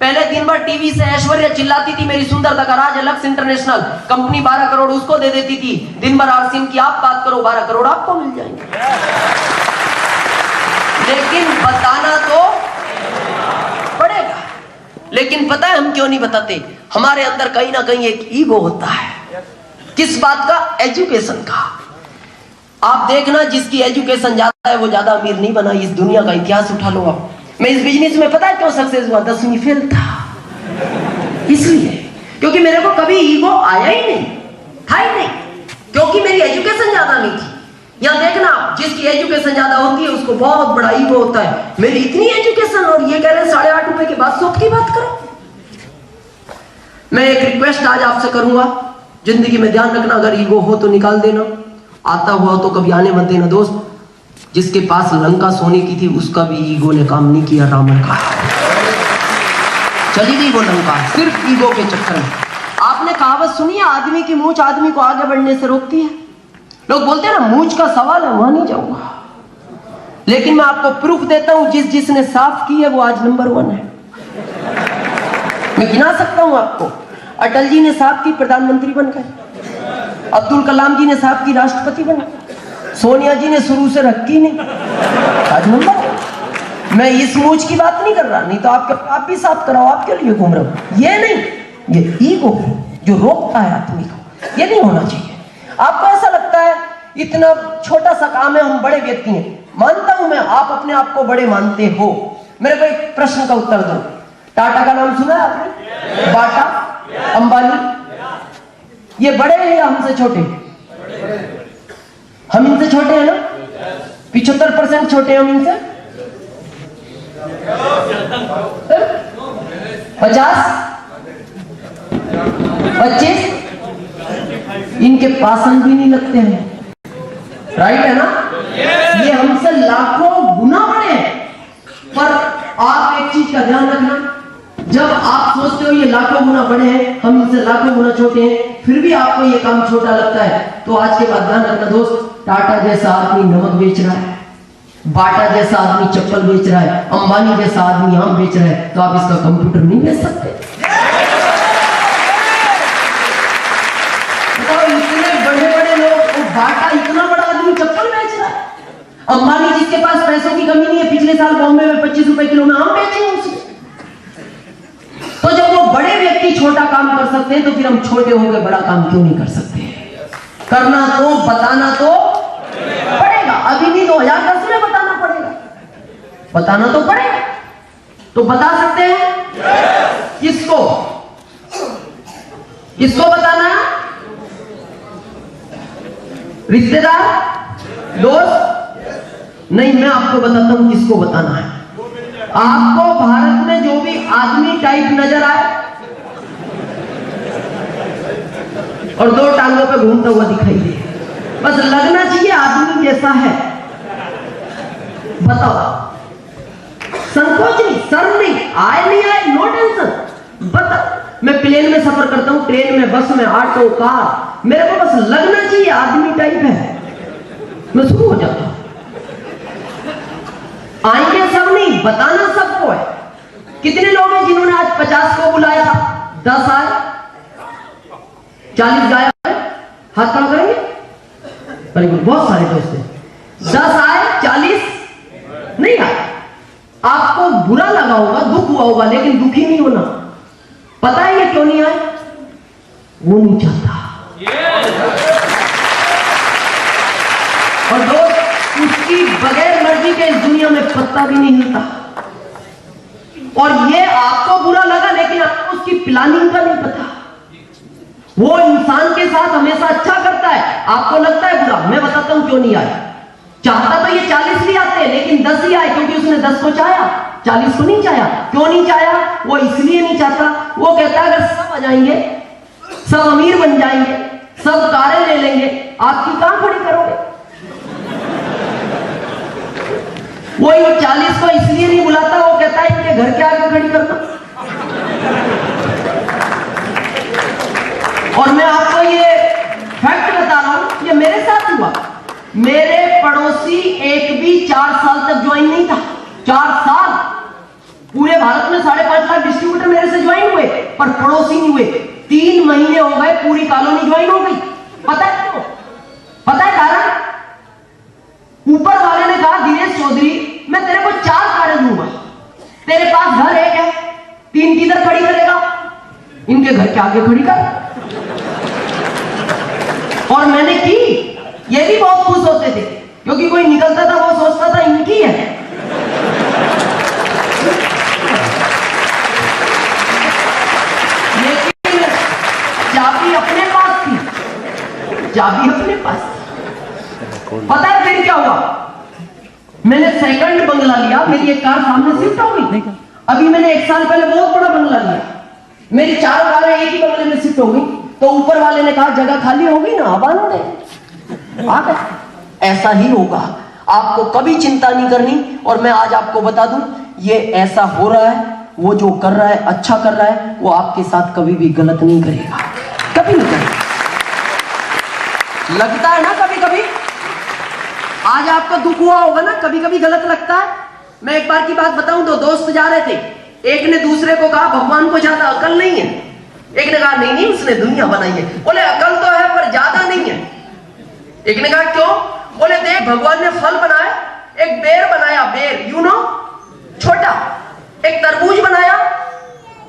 पहले दिन भर टीवी से ऐश्वर्या चिल्लाती थी, मेरी सुंदरता का राज है लक्स इंटरनेशनल, कंपनी 12 करोड़ उसको दे देती थी। दिन भर RCM की आप बात करो, 12 करोड़ आपको मिल जाएंगे। लेकिन बताना तो पड़ेगा। लेकिन पता है हम क्यों नहीं बताते? हमारे अंदर कहीं ना कहीं एक ईगो होता है। किस बात का? एजुकेशन का। आप देखना, जिसकी एजुकेशन ज्यादा है वो ज्यादा अमीर नहीं बना। इस दुनिया का इतिहास उठा लो आप। मैं इस बिजनेस में पता है क्यों सक्सेस हुआ? 10वीं फेल था, इसलिए। क्योंकि मेरे को कभी ईगो आया ही नहीं, था ही नहीं, क्योंकि मेरी एजुकेशन ज्यादा नहीं थी। यहां देखना, जिसकी एजुकेशन ज्यादा होती है उसको बहुत बड़ा ईगो होता है। मेरी इतनी एजुकेशन और ये कह रहे हैं 8.5 रुपए के बाद शौक की बात करो। मैं एक रिक्वेस्ट आज आपसे करूंगा, जिंदगी में ध्यान रखना, अगर ईगो हो तो निकाल देना, आता हुआ तो कभी आने मत देना। दोस्त, जिसके पास लंका सोने की थी उसका भी ईगो ने काम नहीं किया। रावण का चली गई वो लंका, सिर्फ ईगो के चक्कर में। आपने कहावत सुनी है, आदमी की मूंछ आदमी को आगे बढ़ने से रोकती है। लोग बोलते हैं ना, मूंछ का सवाल है, वहां नहीं जाऊंगा। लेकिन मैं आपको प्रूफ देता हूं, जिसने साफ की है वो आज नंबर 1 है। मैं गिना सकता हूं आपको। अटल जी ने साफ की, प्रधानमंत्री बन गए। अब्दुल कलाम जी ने साफ की, राष्ट्रपति बन गए। सोनिया जी ने शुरू से रखी नहीं, आज नंबर। मैं इस मूंछ की बात नहीं कर रहा, नहीं तो आप भी साफ कराओ, आपके लिए घूम रहा हूं। ये नहीं, ये ईगो जो रोकता है आदमी को, ये नहीं होना चाहिए। आपको ऐसा लगता है इतना छोटा सा काम है, हम बड़े व्यक्ति हैं। मानता हूं मैं, आप अपने आप को बड़े मानते हो। मेरे को एक प्रश्न का उत्तर दो। टाटा का नाम सुना है आपने? बाटा, अंबानी, ये बड़े हैं या हमसे छोटे? हम इनसे छोटे हैं ना? 75% छोटे हैं हम इनसे। 50, 25 इनके पासन भी नहीं लगते हैं। राइट है ना? ये हमसे लाखों गुना बड़े हैं। पर आप एक चीज का ध्यान रखना, जब आप सोचते हो ये लाखों गुना बड़े हैं, हम इनसे लाखों गुना छोटे हैं, फिर भी आपको ये काम छोटा लगता है, तो आज के बाद ध्यान रखना दोस्त, टाटा जैसा आदमी नमक बेच रहा है, बाटा जैसा आदमी चप्पल बेच रहा है, अंबानी जैसा आदमी आम बेच रहा है, तो आप इसका कंप्यूटर नहीं बेच सकते। तो इतने बड़े बड़े लोग, बाटा इतना बड़ा आदमी चप्पल बेच रहा है, अंबानी जिसके पास पैसों की कमी नहीं है, पिछले साल बॉम्बे में 25 रुपए किलो में आम बेचे उसने। तो जब वो बड़े व्यक्ति छोटा काम कर सकते हैं, तो फिर हम छोटे होकर बड़ा काम क्यों नहीं कर सकते? करना तो, बताना तो पड़ेगा। अभी नहीं, 2010 में बताना पड़ेगा, बताना तो पड़ेगा। तो बता सकते हैं किसको? किसको बताना है? रिश्तेदार, दोस्त? नहीं, मैं आपको बताता हूं किसको बताना है। आपको भारत में जो भी आदमी टाइप नजर आए और दो टांगों पे घूमता हुआ दिखाई दे, बस लगना चाहिए आदमी जैसा है। बताओ, संकोच नहीं, शर्म नहीं, आए नहीं आए, नो टेंशन। बताओ, मैं प्लेन में सफर करता हूं, ट्रेन में, बस में, ऑटो, कार, मेरे को बस लगना चाहिए आदमी टाइप है, मैं शुरू हो जाता हूं। आएंगे सब नहीं, बताना सबको है। कितने लोग हैं जिन्होंने आज 50 को बुलाया, 10 आए, 40 गायब है? हाथ खड़ा करेंगे? वेरी गुड, बहुत सारे दोस्त हैं। 10 आए, 40 नहीं आए। आपको बुरा लगा होगा, दुख हुआ होगा, लेकिन दुखी नहीं होना। पता है ये क्यों नहीं आए? वो नहीं चाहता। और दोस्त, उसकी बगैर मर्जी के इस दुनिया में पत्ता भी नहीं हिलता। और ये आपको बुरा लगा, लेकिन आपको उसकी प्लानिंग का नहीं पता। वो इंसान के साथ हमेशा अच्छा करता है, आपको लगता है बुरा। मैं बताता हूं क्यों नहीं आया। चाहता तो ये 40 भी आते, लेकिन 10 ही आए, क्योंकि उसने 10 को चाहा, 40 को नहीं चाहा। क्यों नहीं चाहा? वो इसलिए नहीं चाहता, वो कहता है अगर सब आ जाएंगे, सब अमीर बन जाएंगे, सब कारें ले लेंगे, आपकी कहां खड़ी करोगे? वो इन 40 को इसलिए नहीं बुलाता, वो कहता है इनके घर के आगे खड़ी करना। और मैं आपको ये फैक्ट बता रहा हूं, ये मेरे साथ हुआ। मेरे पड़ोसी एक भी 4 साल तक ज्वाइन नहीं था। 4 साल पूरे भारत में 5.5 लाख डिस्ट्रीब्यूटर मेरे से ज्वाइन हुए, पर पड़ोसी नहीं हुए। 3 महीने हो गए, पूरी कॉलोनी ज्वाइन हो गई। पता है क्यों? पता है कारण? ऊपर वाले ने कहा, दिनेश चौधरी, मैं तेरे को 4 कारें दूंगा, तेरे पास घर एक है, 3 किधर खड़ी करेगा? इनके घर के आगे खड़ी कर। और मैंने की। ये भी बहुत खुश होते थे, क्योंकि कोई निकलता था वो सोचता था इनकी है। लेकिन चाबी अपने पास थी, चाबी अपने पास थी। पता है फिर क्या हुआ? मैंने सेकंड बंगला लिया, मेरी एक कार सामने शिफ्ट हो गई। अभी मैंने 1 साल पहले बहुत बड़ा बंगला लिया, मेरी 4 कारें एक ही बंगले में शिफ्ट हो गई। तो ऊपर वाले ने कहा जगह खाली होगी ना, अब आने दे, आ गए। ऐसा ही होगा, आपको कभी चिंता नहीं करनी। और मैं आज आपको बता दूं, ये ऐसा हो रहा है, वो जो कर रहा है, अच्छा कर रहा है, वो आपके साथ कभी भी गलत नहीं करेगा, कभी नहीं करेगा। लगता है ना कभी कभी, आज आपको दुख हुआ होगा ना, कभी कभी गलत लगता है। मैं एक बार की बात बताऊं, 2 दोस्त जा रहे थे, एक ने दूसरे को कहा भगवान को ज्यादा अकल नहीं है, एक ने कहा नहीं नहीं उसने दुनिया बनाई है। बोले अकल तो है पर ज्यादा नहीं है। एक ने कहा क्यों? बोले देख भगवान ने फल बनाए, एक बेर बनाया, बेर यू नो छोटा, एक तरबूज बनाया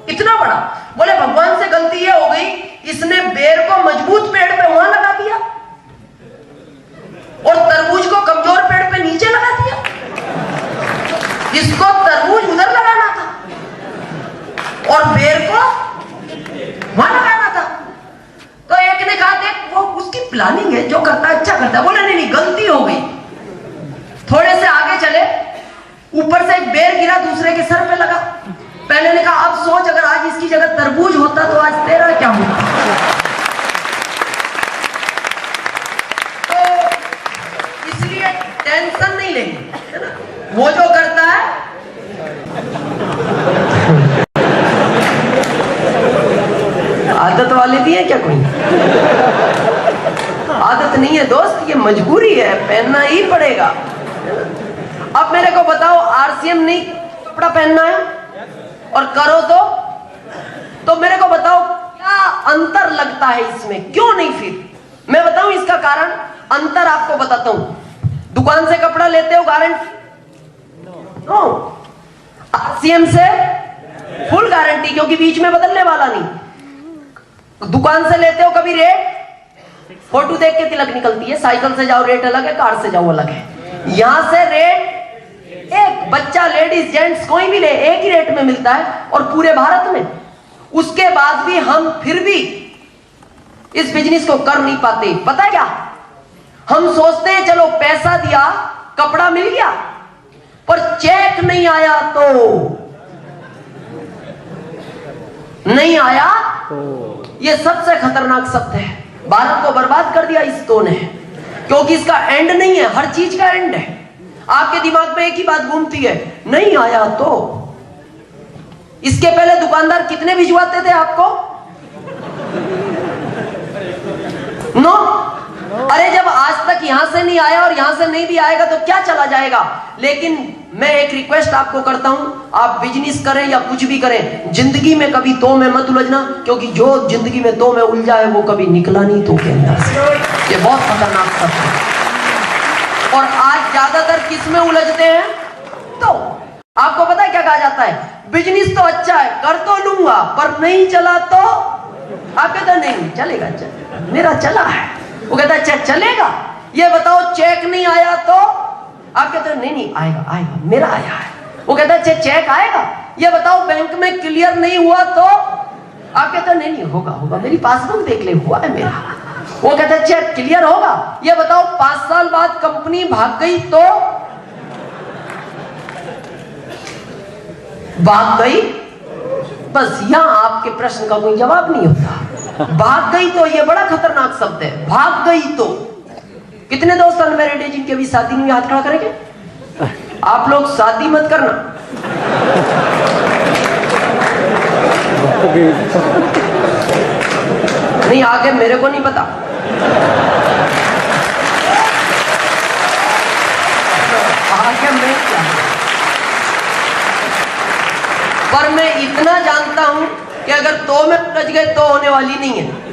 इतना बड़ा। बोले भगवान से गलती ये हो गई, इसने बेर को मजबूत पेड़ पे वहां लगा दिया और तरबूज को कमजोर पेड़ पे नीचे लगा दिया। इसको तरबूज उधर लगाना था और बेर को वहां लगाना था। तो एक ने कहा देख वो उसकी प्लानिंग है, जो करता है अच्छा करता है। बोले नहीं गलती हो गई। थोड़े से आगे चले, ऊपर से एक बेर गिरा, दूसरे के सर पे लगा। पहले ने कहा अब सोच अगर आज इसकी जगह तरबूज होता तो आज तेरा क्या होता। तो इसलिए टेंशन नहीं लेनी, है ना? वो जो करता है आदत वाले भी है क्या? कोई आदत नहीं है दोस्त, ये मजबूरी है, पहनना ही पड़ेगा। अब मेरे को बताओ, आरसीएम नहीं कपड़ा पहनना है और करो तो मेरे को बताओ क्या अंतर लगता है इसमें? क्यों नहीं? फिर मैं बताऊं इसका कारण, अंतर आपको बताता हूं। दुकान से कपड़ा लेते हो गारंटी नो, आरसीएम से फुल गारंटी, क्योंकि बीच में बदलने वाला नहीं। दुकान से लेते हो कभी रेट, फोटो देख के तिलक निकलती है। साइकिल से जाओ रेट अलग है, कार से जाओ अलग है। यहां से रेट एक, बच्चा लेडीज जेंट्स कोई भी ले एक ही रेट में मिलता है और पूरे भारत में। उसके बाद भी हम फिर भी इस बिजनेस को कर नहीं पाते। पता है क्या, हम सोचते हैं चलो पैसा दिया, कपड़ा मिल गया, पर चेक नहीं आया तो नहीं आया। ये सबसे खतरनाक शब्द है। भारत को बर्बाद कर दिया इस दो ने, क्योंकि इसका एंड नहीं है, हर चीज का एंड है। आपके दिमाग में एक ही बात घूमती है, नहीं आया तो। इसके पहले दुकानदार कितने भिजवाते थे आपको? नो। अरे जब आज तक यहां से नहीं आया और यहां से नहीं भी आएगा तो क्या चला जाएगा। लेकिन मैं एक रिक्वेस्ट आपको करता हूं, आप बिजनेस करें या कुछ भी करें, जिंदगी में कभी तो में मत उलझना, क्योंकि जो जिंदगी में तो में उलझा है वो कभी निकला नहीं तो के अंदर से। ये बहुत खतरनाक शब्द है। और आज ज्यादातर किस में उलझते हैं? तो आपको पता है क्या कहा जाता है, बिजनेस तो अच्छा है, कर तो लूंगा, पर नहीं चला तो। आप कहते हैं नहीं चलेगा, मेरा चला है। वो कहता है अच्छा चलेगा, ये बताओ चेक नहीं आया तो। आप कहते हैं नहीं आएगा आएगा, मेरा आया है। वो कहता है अच्छा चेक आएगा, ये बताओ बैंक में क्लियर नहीं हुआ तो। आप कहते हैं नहीं होगा होगा, मेरी पासबुक देख ले, हुआ है मेरा। वो कहता है चेक क्लियर होगा, ये बताओ 5 साल बाद कंपनी भाग गई तो। भाग गई, बस यहां आपके प्रश्न का कोई जवाब नहीं होता। भाग गई तो ये बड़ा खतरनाक शब्द है, भाग गई तो। कितने दोस्त अनमैरिड है जिनके अभी शादी नहीं, हाथ खड़ा करेंगे? आप लोग शादी मत करना। नहीं आगे मेरे को नहीं पता। आगे मैं क्या, पर मैं इतना जानता हूं कि अगर तो में उलझ गए तो होने वाली नहीं है।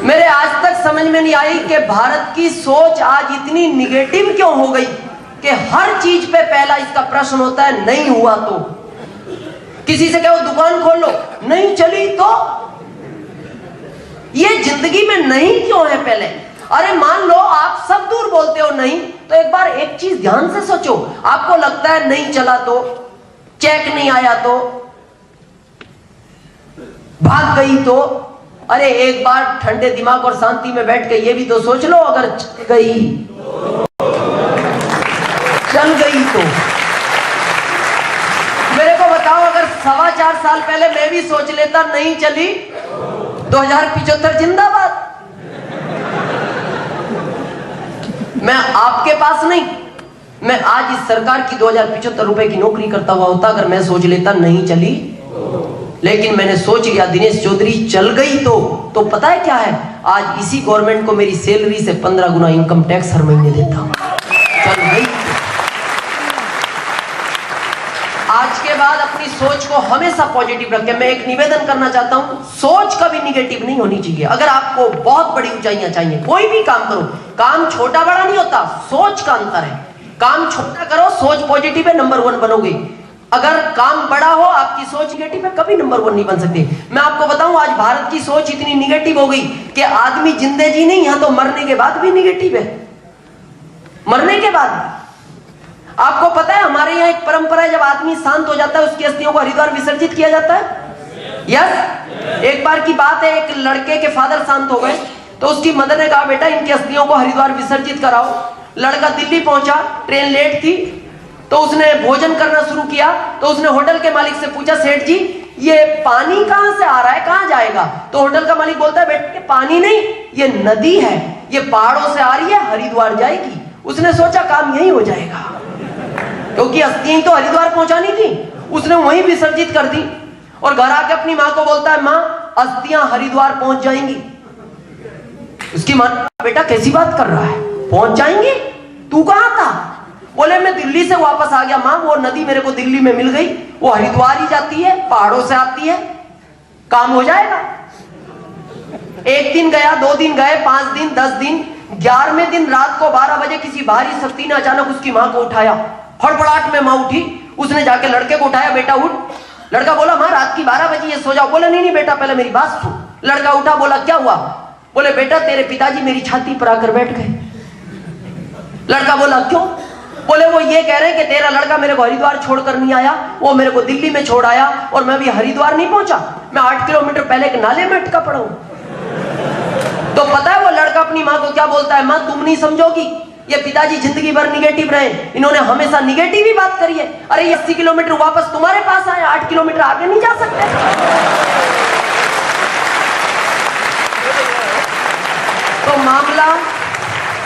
मेरे आज तक समझ में नहीं आई कि भारत की सोच आज इतनी निगेटिव क्यों हो गई कि हर चीज पे पहला इसका प्रश्न होता है नहीं हुआ तो। किसी से कहो दुकान खोल लो, नहीं चली तो। ये जिंदगी में नहीं क्यों है पहले? अरे मान लो आप सब दूर बोलते हो नहीं, तो एक बार एक चीज ध्यान से सोचो। आपको लगता है नहीं चला तो, चेक नहीं आया तो, भाग गई तो। अरे एक बार ठंडे दिमाग और शांति में बैठ के ये भी तो सोच लो, अगर चल गई तो। मेरे को बताओ, अगर 4.25 साल पहले मैं भी सोच लेता नहीं चली, 2075 जिंदाबाद। मैं आपके पास नहीं, मैं आज इस सरकार की 2075 रुपए की नौकरी करता हुआ होता अगर मैं सोच लेता नहीं चली। लेकिन मैंने सोच लिया दिनेश चौधरी चल गई तो पता है क्या है, आज इसी गवर्नमेंट को मेरी सैलरी से 15 गुना इनकम टैक्स हर महीने देता हूं। चल गई तो। आज के बाद अपनी सोच को हमेशा पॉजिटिव रखें। मैं एक निवेदन करना चाहता हूं, सोच कभी निगेटिव नहीं होनी चाहिए। अगर आपको बहुत बड़ी ऊंचाइयां चाहिए, कोई भी काम करो, काम छोटा बड़ा नहीं होता, सोच का अंतर है। काम छोटा करो, सोच पॉजिटिव है, नंबर 1 बनोगे। अगर काम बड़ा हो, आपकी सोच निगेटिव है, कभी नंबर 1 नहीं बन सकते। मैं आपको बताऊं, आज भारत की सोच इतनी निगेटिव हो गई कि आदमी जिंदे जी नहीं, यहां तो मरने के बाद भी निगेटिव है। मरने के बाद आपको पता है हमारे यहाँ एक परंपरा है, जब आदमी शांत हो जाता है उसकी अस्थियों को हरिद्वार विसर्जित किया जाता है। यस, एक बार की बात है, एक लड़के के फादर शांत हो गए तो उसकी मदर ने कहा बेटा इनकी अस्थियों को हरिद्वार विसर्जित कराओ। लड़का दिल्ली पहुंचा, ट्रेन लेट थी, तो उसने भोजन करना शुरू किया। तो उसने होटल के मालिक से पूछा, सेठ जी ये पानी कहां से आ रहा है, कहां जाएगा? तो होटल का मालिक बोलता है बेटे पानी नहीं, ये नदी है, ये पहाड़ों से आ रही है, हरिद्वार जाएगी। उसने सोचा काम यही हो जाएगा, क्योंकि अस्थियां तो हरिद्वार पहुंचानी थी। उसने वहीं विसर्जित कर दी और घर आके अपनी मां को बोलता है, मां अस्थियां हरिद्वार पहुंच जाएंगी। उसकी मां, बेटा कैसी बात कर रहा है, पहुंच जाएंगी? तू कहां था? बोले मैं दिल्ली से वापस आ गया मां, वो नदी मेरे को दिल्ली में मिल गई, वो हरिद्वार ही जाती है, पहाड़ों से आती है, काम हो जाएगा। 1 दिन गया, 2 दिन गए, 5 दिन, 10 दिन, 11वें दिन रात को 12 बजे किसी बाहरी शक्ति ने अचानक उसकी मां को उठाया। फड़फड़ाहट में मां उठी, उसने जाके लड़के को उठाया, बेटा उठ। लड़का बोला मां रात की 12 बजे ये सो जाओ। बोले नहीं नहीं बेटा पहले मेरी बात सुन। लड़का उठा, बोला क्या हुआ? बोले बेटा तेरे पिताजी मेरी छाती पर आकर बैठ गए। लड़का बोला क्यों? बोले वो ये कह रहे हैं कि तेरा लड़का मेरे को हरिद्वार छोड़कर नहीं आया, वो मेरे को दिल्ली में छोड़ आया और मैं भी हरिद्वार नहीं पहुंचा, मैं 8 किलोमीटर पहले एक नाले में अटका पड़ा हूं। तो पता है वो लड़का अपनी माँ को क्या बोलता है, माँ तुम नहीं समझोगी, ये पिताजी जिंदगी भर निगेटिव रहे, इन्होंने हमेशा निगेटिव ही बात करी है। अरे ये 80 किलोमीटर वापस तुम्हारे पास आए, 8 किलोमीटर आगे नहीं जा सकते। तो मामला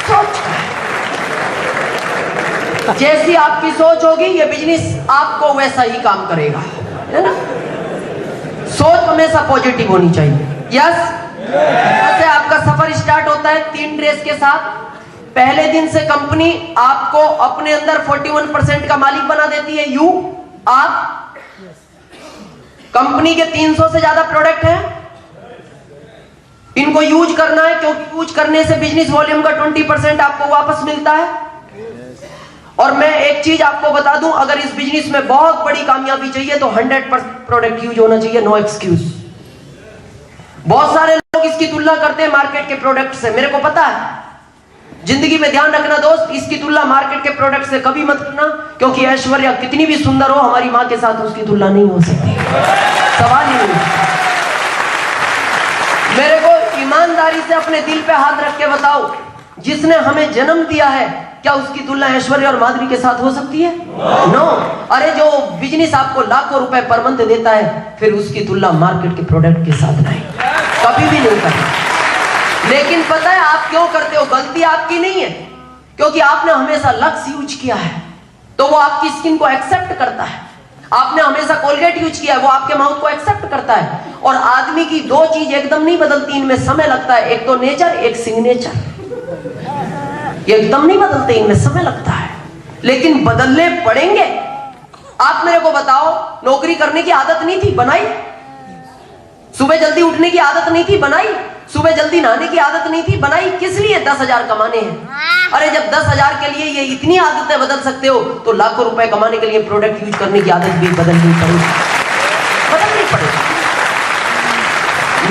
सोच का है। जैसी आपकी सोच होगी ये बिजनेस आपको वैसा ही काम करेगा, है ना। सोच हमेशा पॉजिटिव होनी चाहिए। यस, ऐसे आपका सफर स्टार्ट होता है 3 ड्रेस के साथ। पहले दिन से कंपनी आपको अपने अंदर 41% का मालिक बना देती है। आप कंपनी के 300 से ज्यादा प्रोडक्ट हैं, इनको यूज करना है, क्योंकि यूज करने से बिजनेस वॉल्यूम का 20% आपको वापस मिलता है। और मैं एक चीज आपको बता दूं, अगर इस बिजनेस में बहुत बड़ी कामयाबी चाहिए तो 100% प्रोडक्ट यूज होना चाहिए, नो एक्सक्यूज। बहुत सारे लोग इसकी तुलना करते हैं मार्केट के प्रोडक्ट से, मेरे को पता है। जिंदगी में ध्यान रखना दोस्त, इसकी तुलना मार्केट के प्रोडक्ट से कभी मत करना, क्योंकि ऐश्वर्या कितनी भी सुंदर हो, हमारी मां के साथ उसकी तुलना नहीं हो सकती, सवाल ही नहीं। मेरे को ईमानदारी से अपने दिल पे हाथ रख के बताओ, जिसने हमें जन्म दिया है, क्या उसकी तुलना ऐश्वर्या और माधुरी के साथ हो सकती है? नो। अरे जो बिजनेस आपको लाखों रुपए पर मंथ देता है, फिर उसकी तुलना मार्केट के प्रोडक्ट के साथ नहीं, कभी भी नहीं करना। लेकिन पता है आप क्यों करते हो? गलती आपकी नहीं है, क्योंकि आपने हमेशा लक्स यूज किया है, तो वो आपकी स्किन को एक्सेप्ट करता है। आपने हमेशा कोलगेट यूज किया है, वो आपके माउथ को एक्सेप्ट करता है। और आदमी की 2 चीज एकदम नहीं बदलती, इनमें समय लगता है, एक तो नेचर, एक सिग्नेचर। ये एकदम नहीं बदलते, इनमें समय लगता है, लेकिन बदलने पड़ेंगे। आप मेरे को बताओ, नौकरी करने की आदत नहीं थी, बनाई। सुबह जल्दी उठने की आदत नहीं थी, बनाई। सुबह जल्दी नहाने की आदत नहीं थी, बनाई। किस लिए? 10,000 कमाने हैं। अरे जब 10,000 के लिए ये इतनी आदतें बदल सकते हो, तो लाखों रुपए कमाने के लिए प्रोडक्ट यूज करने की आदत भी बदलनी पड़ेगी।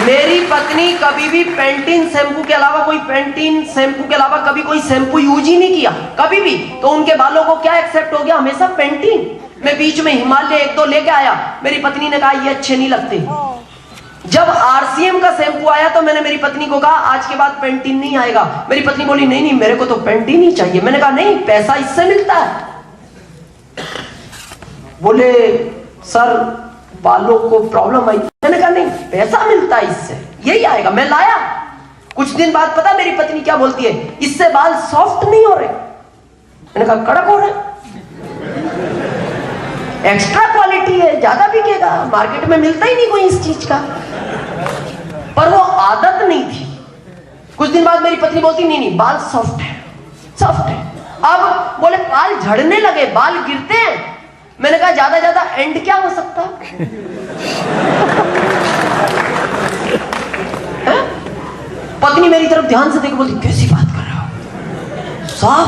मेरी पत्नी कभी भी पेंटीन शैम्पू के अलावा कभी कोई शैम्पू यूज ही नहीं किया, कभी भी। तो उनके बालों को क्या एक्सेप्ट हो गया? हमेशा पेंटीन। मैं बीच में हिमालय 1-2 लेके आया, मेरी पत्नी ने कहा ये अच्छे नहीं लगते। जब RCM का शैम्पू आया तो मैंने मेरी पत्नी को कहा आज के बाद पेंटीन नहीं आएगा। मेरी पत्नी बोली नहीं नहीं मेरे को तो पेंटीन ही चाहिए। मैंने कहा नहीं, पैसा इससे मिलता है। बोले सर बालों को प्रॉब्लम आई। मैंने कहा नहीं, पैसा मिलता है इससे, यही आएगा। मैं लाया, कुछ दिन बाद पता मेरी पत्नी क्या बोलती है, इससे बाल सॉफ्ट नहीं हो रहे। मैंने कहा कड़क हो रहे, एक्स्ट्रा क्वालिटी है, ज्यादा बिकेगा, मार्केट में मिलता ही नहीं कोई इस चीज का। पर वो आदत नहीं थी। कुछ दिन बाद मेरी पत्नी बोलती नहीं नहीं बाल सॉफ्ट है, सॉफ्ट है। अब बोले बाल झड़ने लगे, बाल गिरते हैं। मैंने कहा ज्यादा ज्यादा एंड क्या हो सकता है? पत्नी मेरी तरफ ध्यान से देख बोलती कैसी बात कर रहे हो, साफ?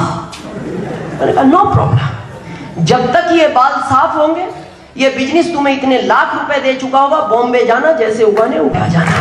मैंने कहा नो प्रॉब्लम, जब तक ये बाल साफ होंगे, ये बिजनेस तुम्हें इतने लाख रुपए दे चुका होगा, बॉम्बे जाना जैसे उगाने उठा जाना।